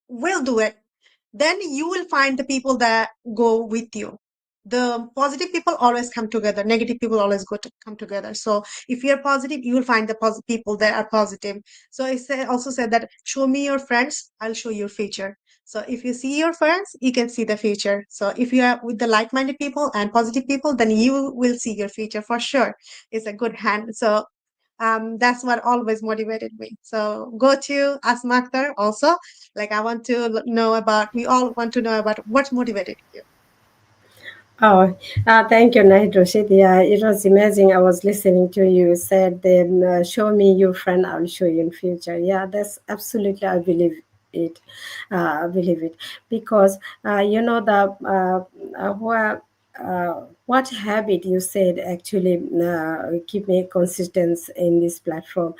Speaker 3: will do it, then you will find the people that go with you. The positive people always come together, negative people always come together. So if you're positive, you will find the people that are positive. So also said that show me your friends, I'll show you your future. So if you see your friends, you can see the future. So if you are with the like-minded people and positive people, then you will see your future for sure. It's a good hand. So that's what always motivated me. So go to Asma Akhtar also. Like I want to know about, we all want to know about what motivated you.
Speaker 4: Oh, thank you, Nahid Rashid. Yeah, it was amazing. I was listening to you said, then show me your friend, I'll show you in future. Yeah, that's absolutely, I believe it. I believe it. Because, the what habit you said actually keep me consistent in this platform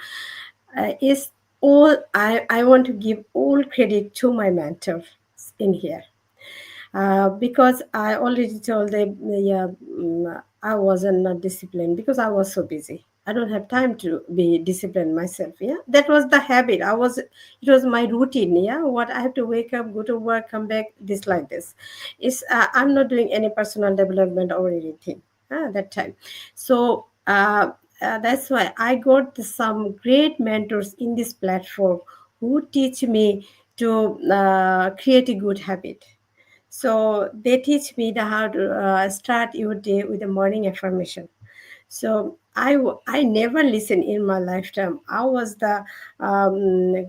Speaker 4: is I want to give all credit to my mentor in here, because I already told them, yeah, I wasn't not disciplined because I was so busy. I don't have time to be disciplined myself. Yeah, that was the habit. It was my routine. Yeah, what I have to wake up, go to work, come back, this like this. Is I'm not doing any personal development or anything that time. So that's why I got some great mentors in this platform who teach me to create a good habit. So they teach me the how to start your day with a morning affirmation. So I never listened in my lifetime. I was the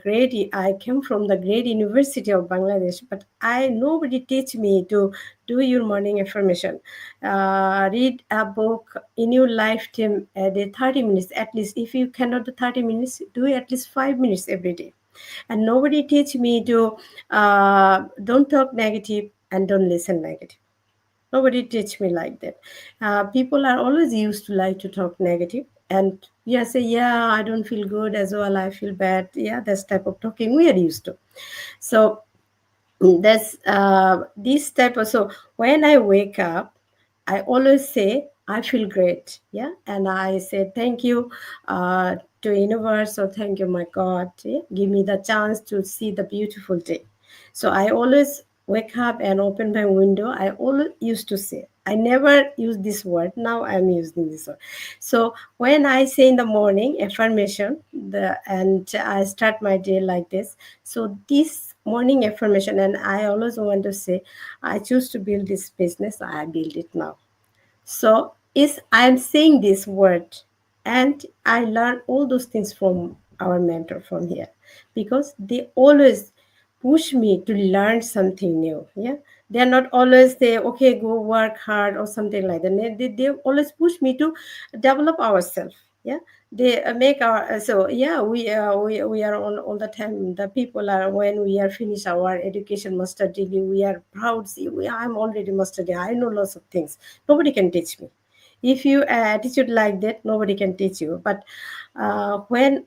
Speaker 4: great. I came from the great University of Bangladesh, but I nobody teach me to do your morning affirmation. Read a book in your lifetime at 30 minutes at least. If you cannot do 30 minutes, do at least 5 minutes every day. And nobody teach me to don't talk negative and don't listen negative. Nobody teach me like that. People are always used to like to talk negative, and yeah, say yeah, I don't feel good as well. I feel bad. Yeah, that's type of talking we are used to. So that's this type of. So when I wake up, I always say I feel great. Yeah, and I say thank you to universe or thank you my God. Yeah? Give me the chance to see the beautiful day. So I always wake up and open my window. I always used to say. I never use this word. Now I'm using this word. So when I say in the morning affirmation, and I start my day like this. So this morning affirmation, and I always want to say, I choose to build this business. I build it now. So is I'm saying this word, and I learn all those things from our mentor from here, because they always push me to learn something new. Yeah, they are not always say okay go work hard or something like that. They always push me to develop ourselves. Yeah, they make our so yeah we are on all the time. The people are when we are finish our education master degree, we are proud. See, I'm already master degree. I know lots of things. Nobody can teach me. If you attitude like that, nobody can teach you. But when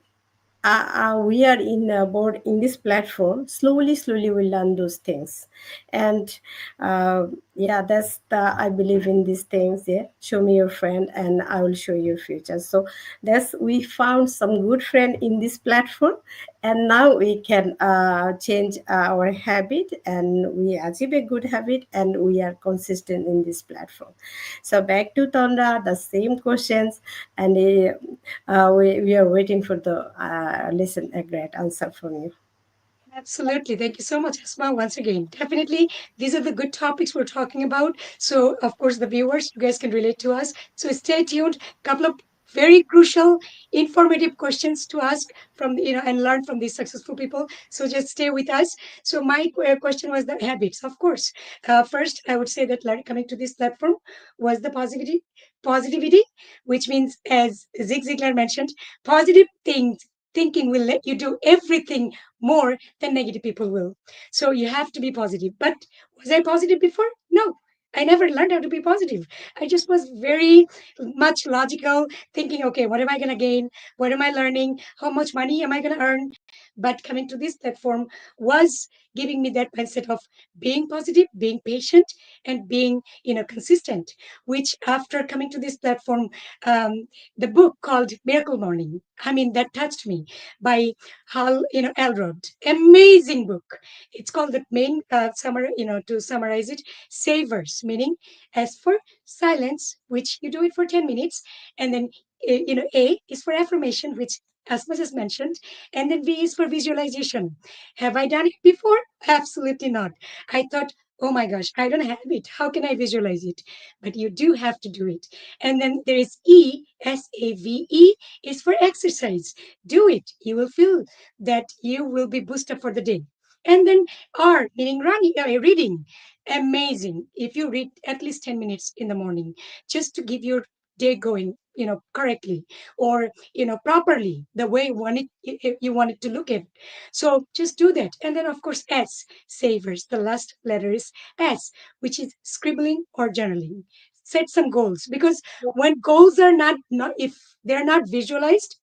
Speaker 4: we are in board in this platform, slowly we learn those things. And yeah, that's the I believe in these things. Yeah, show me your friend and I will show you your future. So that's we found some good friend in this platform, and now we can change our habit and we achieve a good habit and we are consistent in this platform. So back to Tonda, the same questions, and we are waiting for the listen a great answer from you.
Speaker 1: Absolutely. Thank you so much, Asma, once again. Definitely, these are the good topics we're talking about. So, of course, the viewers, you guys can relate to us. So, stay tuned. Couple of very crucial, informative questions to ask from, and learn from these successful people. So, just stay with us. So, my question was the habits, of course. First, I would say that coming to this platform was the positivity, which means, as Zig Ziglar mentioned, positive things. Thinking will let you do everything more than negative people will. So you have to be positive. But was I positive before? No. I never learned how to be positive. I just was very much logical, thinking, okay, what am I going to gain? What am I learning? How much money am I going to earn? But coming to this platform was giving me that mindset of being positive, being patient, and being, consistent. Which after coming to this platform, the book called Miracle Morning, I mean, that touched me by Hal, Elrod. Amazing book. It's called the main to summarize it, savers, meaning as for silence, which you do it for 10 minutes, and then A is for affirmation, which as much as mentioned, and then V is for visualization. Have I done it before? Absolutely not. I thought, oh my gosh, I don't have it. How can I visualize it? But you do have to do it. And then there is E, SAVE, is for exercise. Do it. You will feel that you will be boosted for the day. And then R, meaning running, reading. Amazing. If you read at least 10 minutes in the morning, just to give your day going, correctly, or, properly, the way you want it to look at. So just do that. And then, of course, S, savers. The last letter is S, which is scribbling or journaling. Set some goals, because when goals are not if they're not visualized,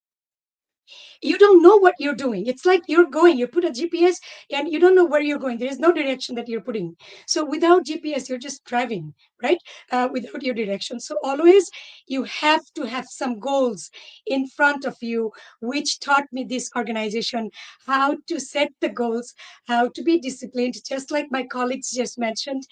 Speaker 1: you don't know what you're doing. It's like you're going, you put a GPS and you don't know where you're going. There is no direction that you're putting. So without GPS, you're just driving, right? Without your direction. So always you have to have some goals in front of you, which taught me this organization how to set the goals, how to be disciplined, just like my colleagues just mentioned.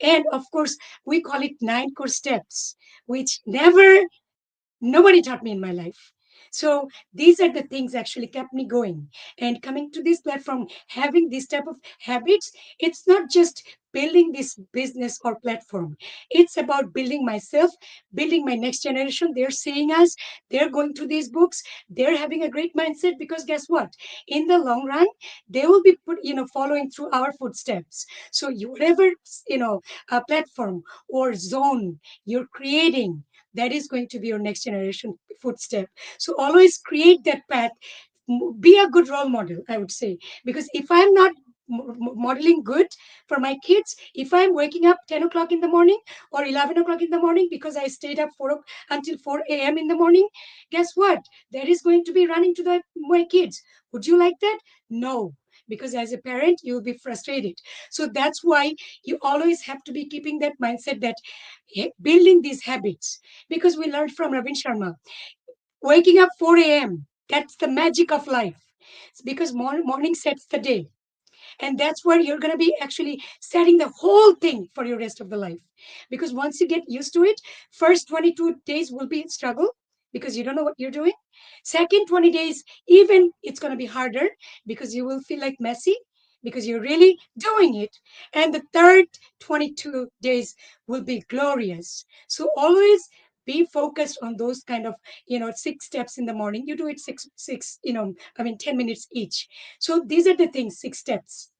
Speaker 1: And of course, we call it 9 core steps, which nobody taught me in my life. So these are the things actually kept me going. And coming to this platform, having this type of habits, it's not just building this business or platform. It's about building myself, building my next generation. They're seeing us, they're going through these books, they're having a great mindset, because guess what? In the long run, they will be following through our footsteps. So whatever platform or zone you're creating, that is going to be your next generation footstep. So always create that path. Be a good role model, I would say, because if I'm not modeling good for my kids, if I'm waking up 10 o'clock in the morning or 11 o'clock in the morning because I stayed up until 4 a.m. in the morning, guess what? That is going to be running to my kids. Would you like that? No, because as a parent you'll be frustrated. So that's why you always have to be keeping that mindset, that building these habits, because we learned from Ravin Sharma, waking up 4 a.m., that's the magic of life. It's because morning sets the day, and that's where you're going to be actually setting the whole thing for your rest of the life. Because once you get used to it, first 22 days will be a struggle because you don't know what you're doing. Second 20 days, even it's going to be harder because you will feel like messy because you're really doing it. And the third 22 days will be glorious. So always be focused on those kind of 6 steps in the morning. You do it six 10 minutes each. So these are the things, 6 steps.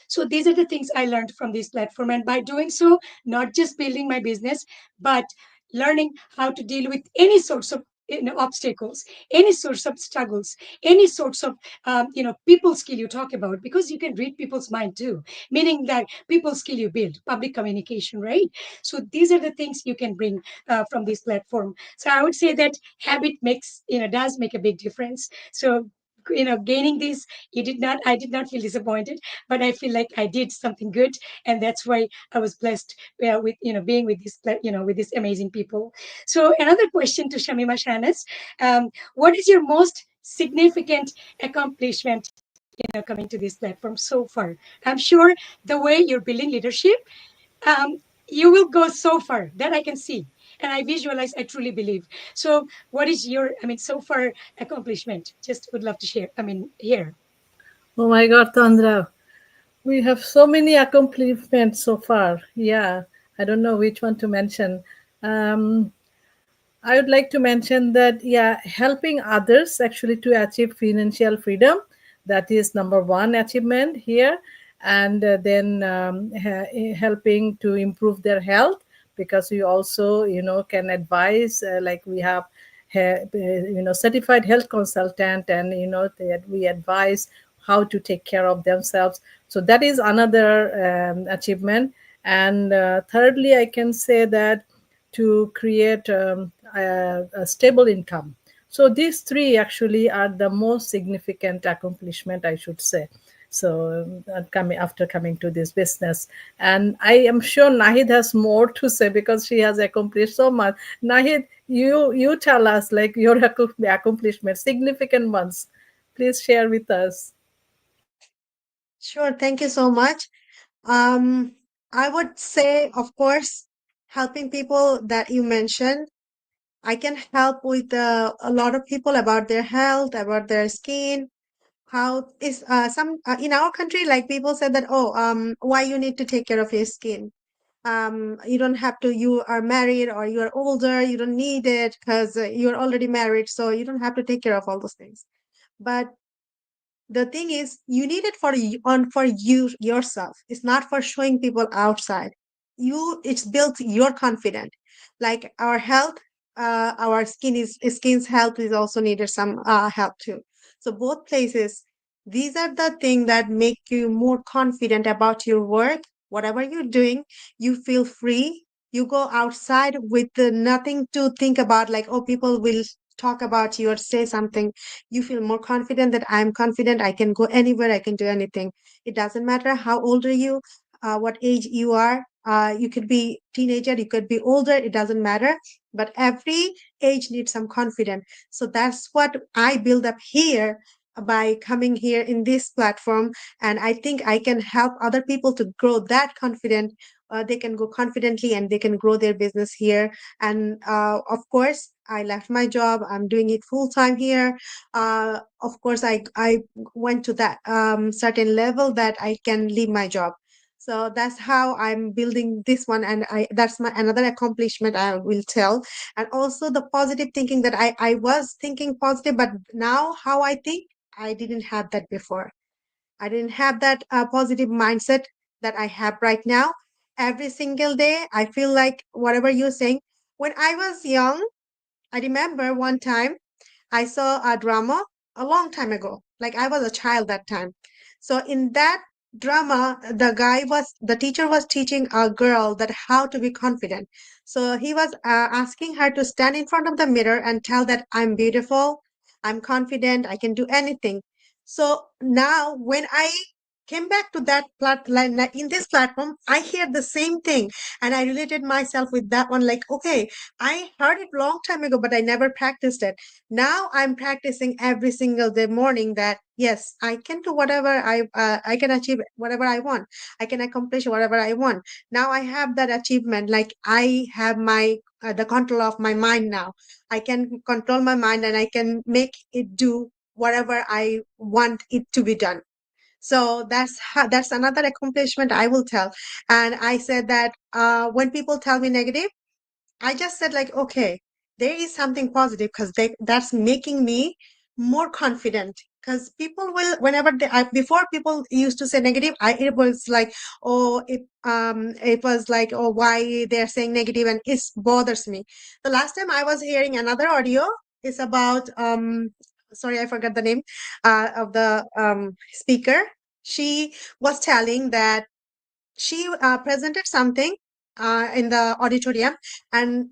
Speaker 1: So these are the things I learned from this platform. And by doing so, not just building my business, but learning how to deal with any sorts of obstacles, any sorts of struggles, any sorts of people skill you talk about, because you can read people's mind too, meaning that people skill you build, public communication, right? So these are the things you can bring from this platform. So I would say that habit does make a big difference. So gaining this, I did not feel disappointed, but I feel like I did something good, and that's why I was blessed with being with with these amazing people. So another question to Shamima Shanas, what is your most significant accomplishment coming to this platform so far? I'm sure the way you're building leadership, um, you will go so far, that I can see, and I visualize, I truly believe. So what is your, so far accomplishment? Just would love to share, here.
Speaker 2: Oh my God, Tandra, we have so many accomplishments so far. Yeah, I don't know which one to mention. Um, I would like to mention that, yeah, helping others actually to achieve financial freedom, that is number one achievement here. And then helping to improve their health, because we also, can advise, like we have, certified health consultant, and, that we advise how to take care of themselves. So that is another achievement. And thirdly, I can say that to create a stable income. So these three actually are the most significant accomplishment, I should say. So coming after coming to this business, and I am sure Nahid has more to say because she has accomplished so much. Nahid, you tell us like your accomplishments, significant ones. Please share with us.
Speaker 3: Sure, thank you so much. Um, I would say, of course, helping people that you mentioned. I can help with a lot of people about their health, about their skin. How is some in our country, like people said that, oh, why you need to take care of your skin? You don't have to. You are married or you are older. You don't need it because you're already married, so you don't have to take care of all those things. But the thing is, you need it for you yourself. It's not for showing people outside. It's built your confidence. Like our health, our skin's health is also needed some help too. So both places, these are the things that make you more confident about your work. Whatever you're doing, you feel free. You go outside with nothing to think about, like, oh, people will talk about you or say something. You feel more confident that I'm confident, I can go anywhere, I can do anything. It doesn't matter how old are you, what age you are. You could be teenager, you could be older, it doesn't matter. But every age needs some confidence. So that's what I build up here by coming here in this platform. And I think I can help other people to grow that confident. They can go confidently and they can grow their business here. And of course, I left my job. I'm doing it full time here. Of course, I went to that certain level that I can leave my job. So that's how I'm building this one, and I that's my another accomplishment I will tell. And also the positive thinking that I was thinking positive, but now how I think, I didn't have that before. I didn't have that positive mindset that I have right now. Every single day, I feel like whatever you're saying. When I was young, I remember one time I saw a drama a long time ago. Like I was a child that time. So in that drama, the teacher was teaching a girl that how to be confident. So he was asking her to stand in front of the mirror and tell that I'm beautiful, I'm confident, I can do anything. So now when I came back to that in this platform, I hear the same thing and I related myself with that one. Like, okay, I heard it long time ago, but I never practiced it. Now I'm practicing every single day morning that yes, I can do whatever I can achieve whatever I want. I can accomplish whatever I want. Now I have that achievement. Like I have my the control of my mind now. I can control my mind and I can make it do whatever I want it to be done. So that's another accomplishment I will tell. And I said that when people tell me negative, I just said like, okay, there is something positive because that's making me more confident. Because people will, whenever before people used to say negative, it was like, oh, it was like, oh, why they're saying negative and it bothers me. The last time I was hearing another audio is about, sorry, I forgot the name, of the speaker. She was telling that she presented something in the auditorium and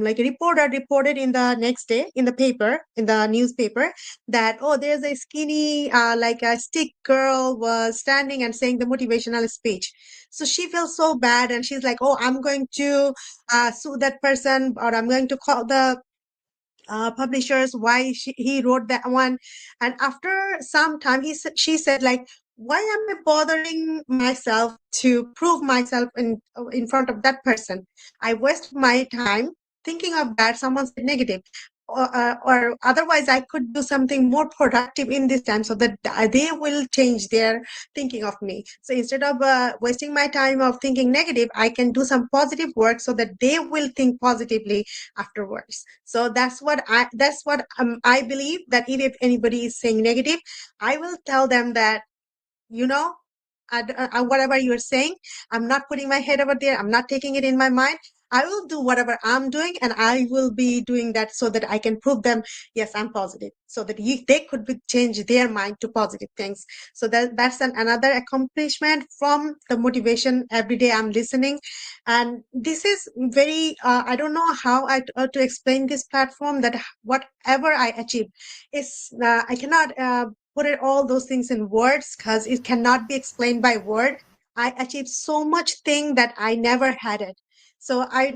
Speaker 3: like a reporter reported in the next day in the paper in the newspaper that oh there's a skinny like a stick girl was standing and saying the motivational speech. So she feels so bad and she's like, oh, I'm going to sue that person, or I'm going to call the publishers why he wrote that one. And after some time she said like, why am I bothering myself to prove myself in front of that person? I wasted my time thinking of that someone said negative, or otherwise I could do something more productive in this time so that they will change their thinking of me. So instead of wasting my time of thinking negative, I can do some positive work so that they will think positively afterwards. So that's what I believe, that if anybody is saying negative, I will tell them that, you know, whatever you're saying, I'm not putting my head over there. I'm not taking it in my mind. I will do whatever I'm doing, and I will be doing that so that I can prove them, yes, I'm positive, so that they could change their mind to positive things. So that's another accomplishment from the motivation. Every day I'm listening, and this is very. I don't know how to explain this platform. That whatever I achieve is I cannot. Put it all those things in words because it cannot be explained by word. I achieved so much thing that I never had it. So I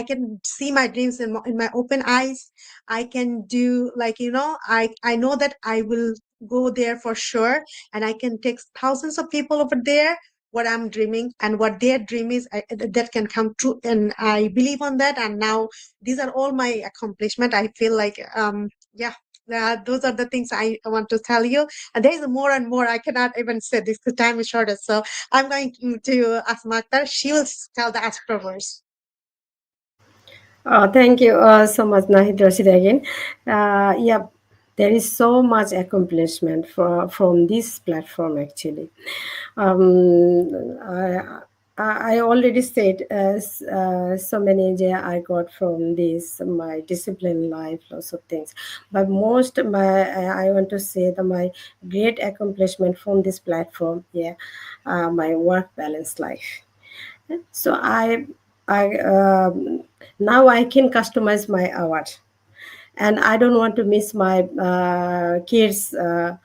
Speaker 3: can see my dreams in my open eyes. I can do like, I know that I will go there for sure, and I can take thousands of people over there what I'm dreaming and what their dream is, that can come true, and I believe on that. And now these are all my accomplishment. I feel like yeah, those are the things I want to tell you. And there is more and more. I cannot even say this because time is shorter. So I'm going to ask Magda. She will tell the extroverts.
Speaker 4: Thank you so much, Nahid Rashid again. Yeah, there is so much accomplishment from this platform actually. I already said so many I got from this my discipline life, lots of things. But most I want to say that my great accomplishment from this platform, yeah, my work balance life. So I now I can customize my hours, and I don't want to miss my kids uh,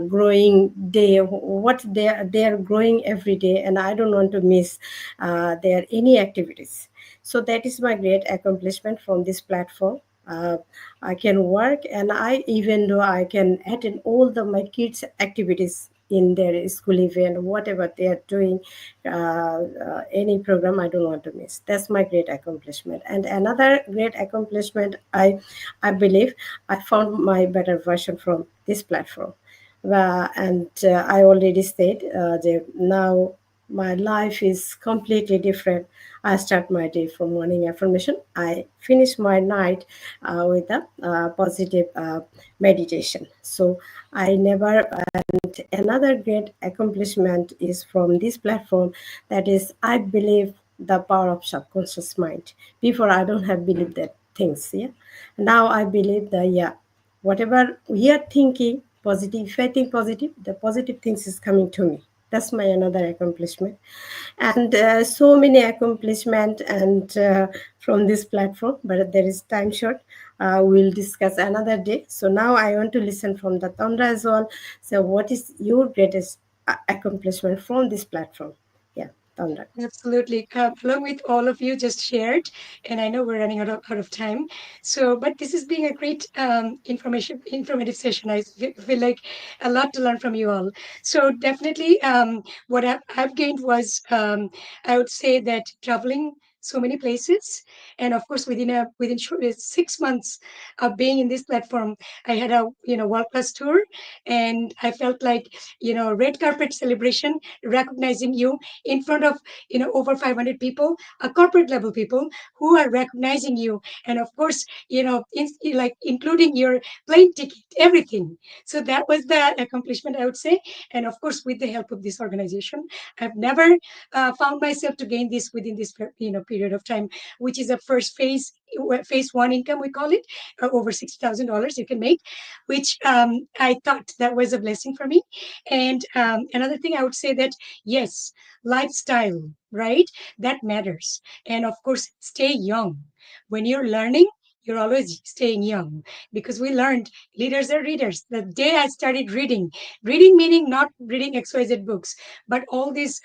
Speaker 4: growing day, what they are growing every day, and I don't want to miss their any activities. So that is my great accomplishment from this platform. I can work, and I even though I can attend all the my kids activities in their school event, whatever they are doing, any program I don't want to miss. That's my great accomplishment. And another great accomplishment, I believe, I found my better version from this platform. And I already said that now my life is completely different. I start my day from morning affirmation. I finish my night with a positive meditation. So I never. And another great accomplishment is from this platform. That is, I believe the power of subconscious mind. Before I don't have believed that things. Yeah. Now I believe that, yeah, whatever we are thinking positive, if I think positive, the positive things is coming to me. That's my another accomplishment. And so many accomplishment and from this platform, but there is time short. We'll discuss another day. So now I want to listen from the Tandra as well. So what is your greatest accomplishment from this platform? Yeah, Tandra.
Speaker 1: Absolutely. Along with all of you just shared, and I know we're running out of time. So, but this is being a great informative session. I feel like a lot to learn from you all. So definitely, what I've gained was, I would say that traveling so many places, and of course, within 6 months of being in this platform, I had a world class tour, and I felt like red carpet celebration, recognizing you in front of over 500 people, corporate level people who are recognizing you, and of course like including your plane ticket, everything. So that was the accomplishment, I would say. And of course, with the help of this organization, I've never found myself to gain this within this period of time, which is a first phase one income, we call it, over $60,000 you can make, which I thought that was a blessing for me. And another thing I would say that, yes, lifestyle, right? That matters. And of course, stay young. When you're learning, you're always staying young, because we learned leaders are readers. The day I started reading meaning not reading XYZ books, but all these,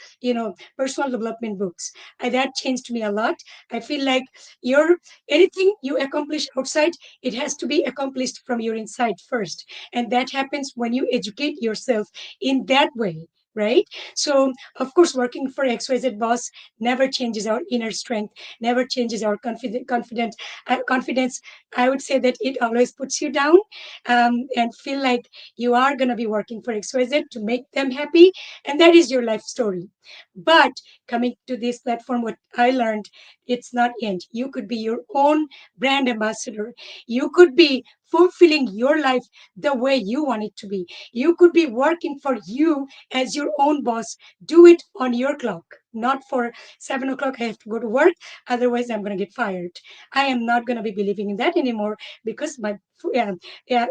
Speaker 1: personal development books, that changed me a lot. I feel like your anything you accomplish outside, it has to be accomplished from your inside first. And that happens when you educate yourself in that way, right? So of course, working for XYZ boss never changes our inner strength, never changes our confidence. I would say that it always puts you down, and feel like you are going to be working for XYZ to make them happy, and that is your life story. But coming to this platform, what I learned, it's not end. You could be your own brand ambassador. You could be fulfilling your life the way you want it to be. You could be working for you as your own boss. Do it on your clock, not for 7 o'clock. I have to go to work, otherwise I'm going to get fired. I am not going to be believing in that anymore, because my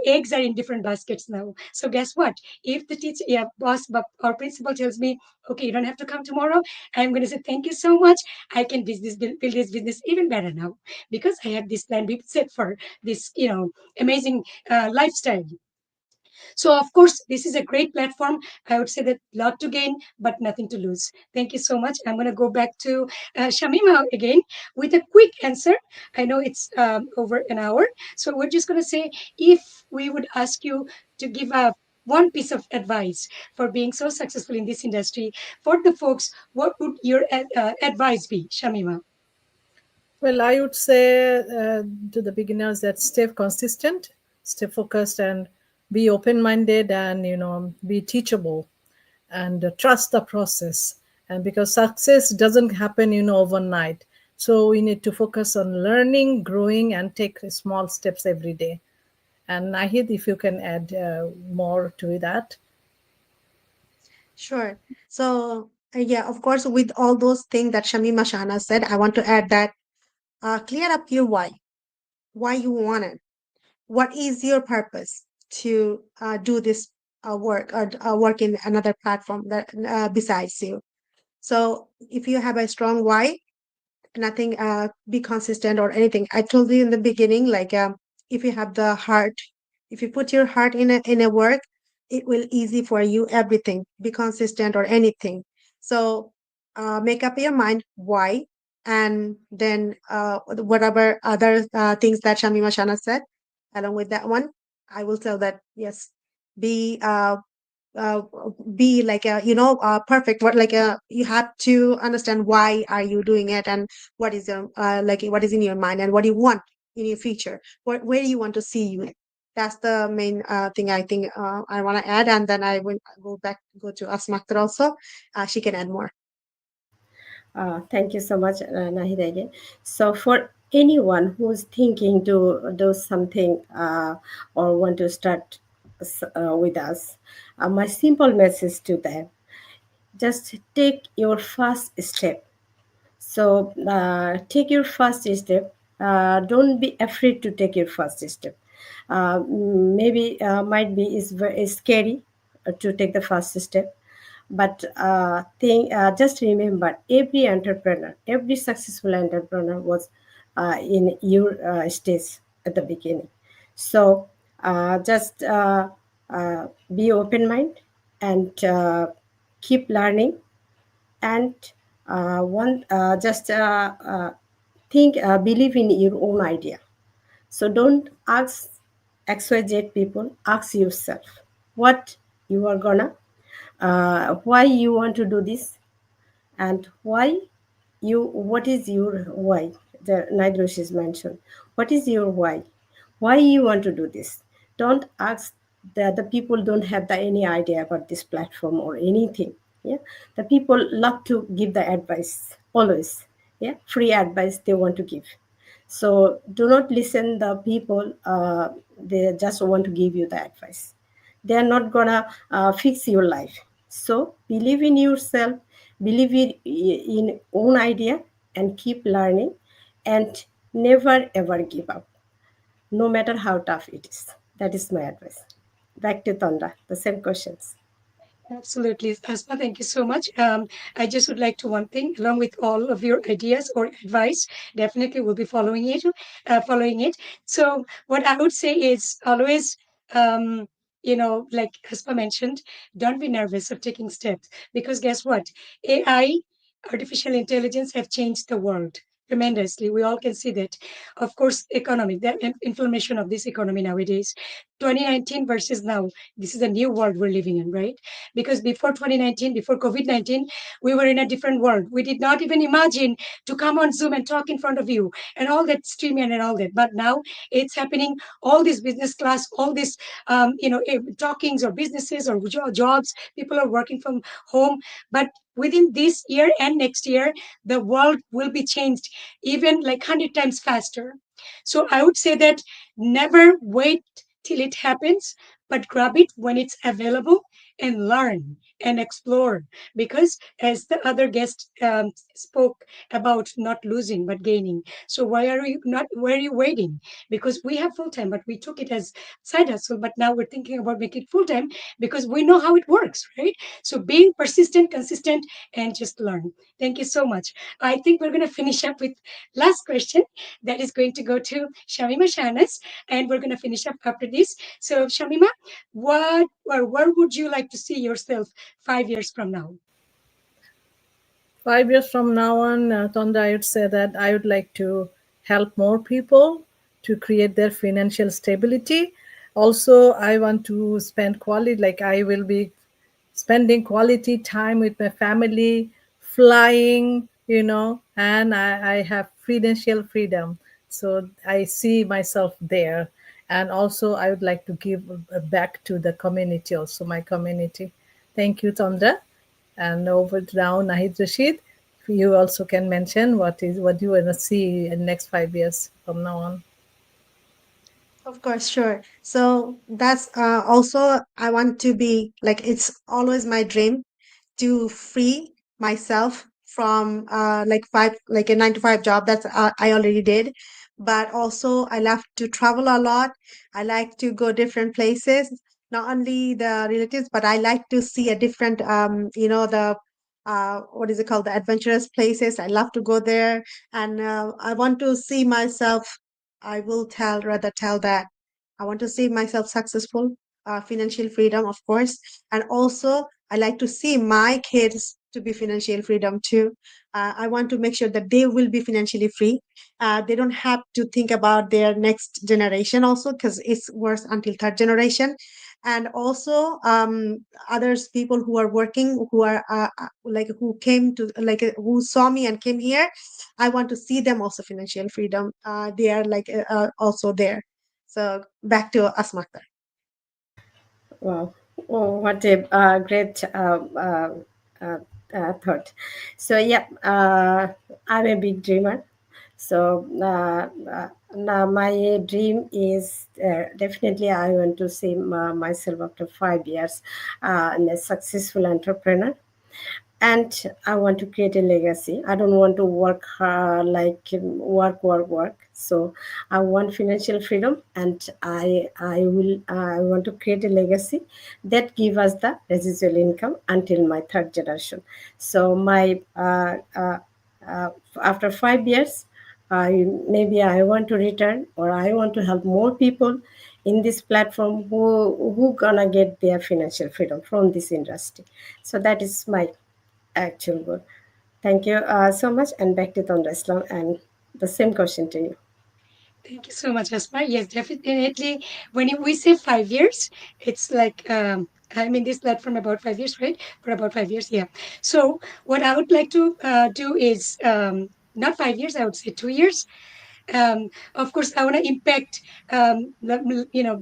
Speaker 1: eggs are in different baskets now. So guess what? If the teacher, boss, or principal tells me, okay, you don't have to come tomorrow, I'm going to say thank you so much. I can build this business even better now, because I have this plan set for this amazing lifestyle. So, of course, this is a great platform. I would say that lot to gain, but nothing to lose. Thank you so much. I'm going to go back to Shamima again with a quick answer. I know it's over an hour. So, we're just going to say, if we would ask you to give a one piece of advice for being so successful in this industry for the folks, what would your advice be, Shamima?
Speaker 2: Well, I would say to the beginners that stay consistent, stay focused, and be open-minded, and be teachable, and trust the process. And because success doesn't happen, overnight, so we need to focus on learning, growing, and take small steps every day. And Nahid, if you can add more to that.
Speaker 3: Sure. So, yeah, of course, with all those things that Shamima Shana said, I want to add that clear up your why you want it. What is your purpose to do this work, or work in another platform that besides you? So, if you have a strong why, nothing be consistent or anything. I told you in the beginning, like, if you have the heart, if you put your heart in a work, it will easy for you everything, be consistent or anything. So make up your mind why, and then whatever other things that Shamima Shana said along with that one, I will tell that, yes, be uh, be like a perfect, what like a you have to understand why are you doing it, and what is your like what is in your mind, and what you want in your future, where do you want to see you. That's the main thing I think I want to add, and then I will go to Asmaktar also. She can add more.
Speaker 4: Thank you so much, Nahida again. So, for anyone who's thinking to do something or want to start with us, my simple message to them: just take your first step. So, take your first step. Don't be afraid to take your first step. Maybe might be is very scary to take the first step, but just remember, every entrepreneur, every successful entrepreneur was in your stage at the beginning. So just be open mind and keep learning, and one just think believe in your own idea. So don't ask XYZ people, ask yourself what you are gonna, why you want to do this, and why what is your why. The Nidrosh is mentioned. What is your why you want to do this? Don't ask. The people don't have any idea about this platform or anything. Yeah, the people love to give the advice always. Yeah, free advice they want to give. So do not listen the people. They just want to give you the advice. They are not gonna fix your life. So believe in yourself, believe in own idea, and keep learning, and never ever give up, no matter how tough it is. That is my advice. Back to Tanda, the same questions.
Speaker 1: Absolutely. Asma, thank you so much. I just would like to one thing, along with all of your ideas or advice, definitely we'll be following it. So what I would say is always, like Asma mentioned, don't be nervous of taking steps, because guess what? AI, artificial intelligence, have changed the world tremendously. We all can see that. Of course, economy, the inflammation of this economy nowadays, 2019 versus now, this is a new world we're living in, right? Because before 2019, before COVID-19, we were in a different world. We did not even imagine to come on Zoom and talk in front of you and all that streaming and all that. But now it's happening. All this business class, all this, talkings or businesses or jobs, people are working from home. But within this year and next year, the world will be changed even like 100 times faster. So I would say that never wait till it happens, but grab it when it's available and learn and explore. Because as the other guest spoke about not losing but gaining, so why are you waiting? Because we have full time, but we took it as side hustle, but now we're thinking about making it full time because we know how it works, right? So being persistent, consistent, and just learn. Thank you so much. I think we're going to finish up with last question that is going to go to Shamima Shanas, and we're going to finish up after this. So Shamima, what or where would you like to see yourself 5 years from now?
Speaker 2: 5 years from now on, Tonda, I would say that I would like to help more people to create their financial stability. Also, I want to spend quality, like I will be spending quality time with my family, flying, and I have financial freedom. So I see myself there. And also, I would like to give back to the community, also my community. Thank you, Tondra. And over to now, Nahid Rashid. You also can mention what you want to see in next 5 years from now on.
Speaker 3: Of course, sure. So that's also I want to be like, it's always my dream to free myself from like a 9 to 5 job. That's I already did. But also I love to travel a lot. I like to go different places, not only the relatives, but I like to see a different the what is it called, the adventurous places. I love to go there, and I want to see myself, I will tell that I want to see myself successful, financial freedom, of course. And also I like to see my kids to be financial freedom too. I want to make sure that they will be financially free. They don't have to think about their next generation also, because it's worse until third generation. And also others people who are working, who are like who came to like who saw me and came here, I want to see them also financial freedom. They are like also there. So back to Asma.
Speaker 4: Wow. Oh, what a great uh, thought. So, yeah, I'm a big dreamer. So, now my dream is definitely I want to see myself after 5 years and a successful entrepreneur, and I want to create a legacy. I don't want to work like work. So I want financial freedom, and I want to create a legacy that give us the residual income until my third generation. So my uh, after 5 years, I want to return, or I want to help more people in this platform who gonna get their financial freedom from this industry. So that is my actual goal. Thank you so much, and back to Tonda Islam, and the same question to you.
Speaker 1: Thank you so much, Asma. Yes, definitely. When we say 5 years, it's like I'm in this platform about 5 years, right? For about 5 years, yeah. So what I would like to do is not 5 years, I would say 2 years. Of course, I want to impact,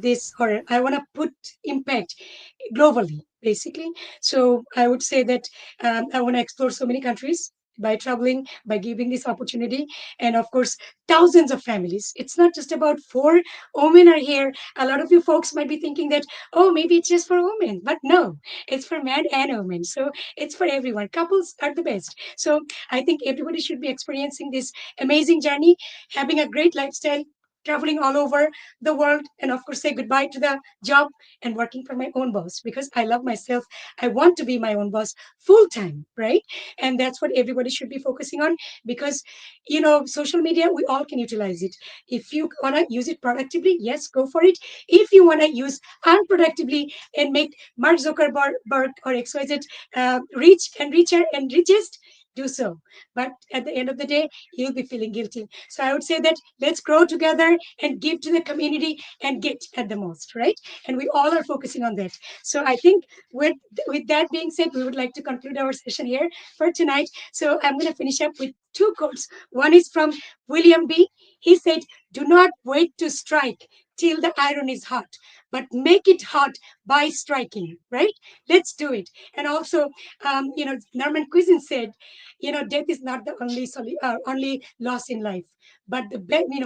Speaker 1: this, or I want to put impact globally, basically. So I would say that I want to explore so many countries by traveling, by giving this opportunity, and of course, thousands of families. It's not just about four women are here. A lot of you folks might be thinking that, oh, maybe it's just for women, but no, it's for men and women. So it's for everyone. Couples are the best. So I think everybody should be experiencing this amazing journey, having a great lifestyle, traveling all over the world, and of course say goodbye to the job and working for my own boss, because I love myself. I want to be my own boss full time, right? And that's what everybody should be focusing on, because social media, we all can utilize it. If you want to use it productively, yes, go for it. If you want to use unproductively and make Mark Zuckerberg or XYZ rich and richer and richest, do so. But at the end of the day, you'll be feeling guilty. So I would say that let's grow together and give to the community and get at the most, right? And we all are focusing on that. So I think with that being said, we would like to conclude our session here for tonight. So I'm going to finish up with two quotes. One is from William B. He said, "Do not wait to strike till the iron is hot, but make it hot by striking." Right? Let's do it. And also, Norman Cuisine said, death is not the only loss in life, but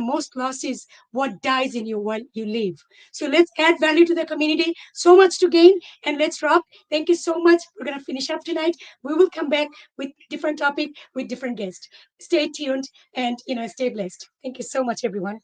Speaker 1: most loss is what dies in you while you live. So let's add value to the community. So much to gain, and let's rock. Thank you so much. We're gonna finish up tonight. We will come back with different topic with different guests. Stay tuned and stay blessed. Thank you so much, everyone.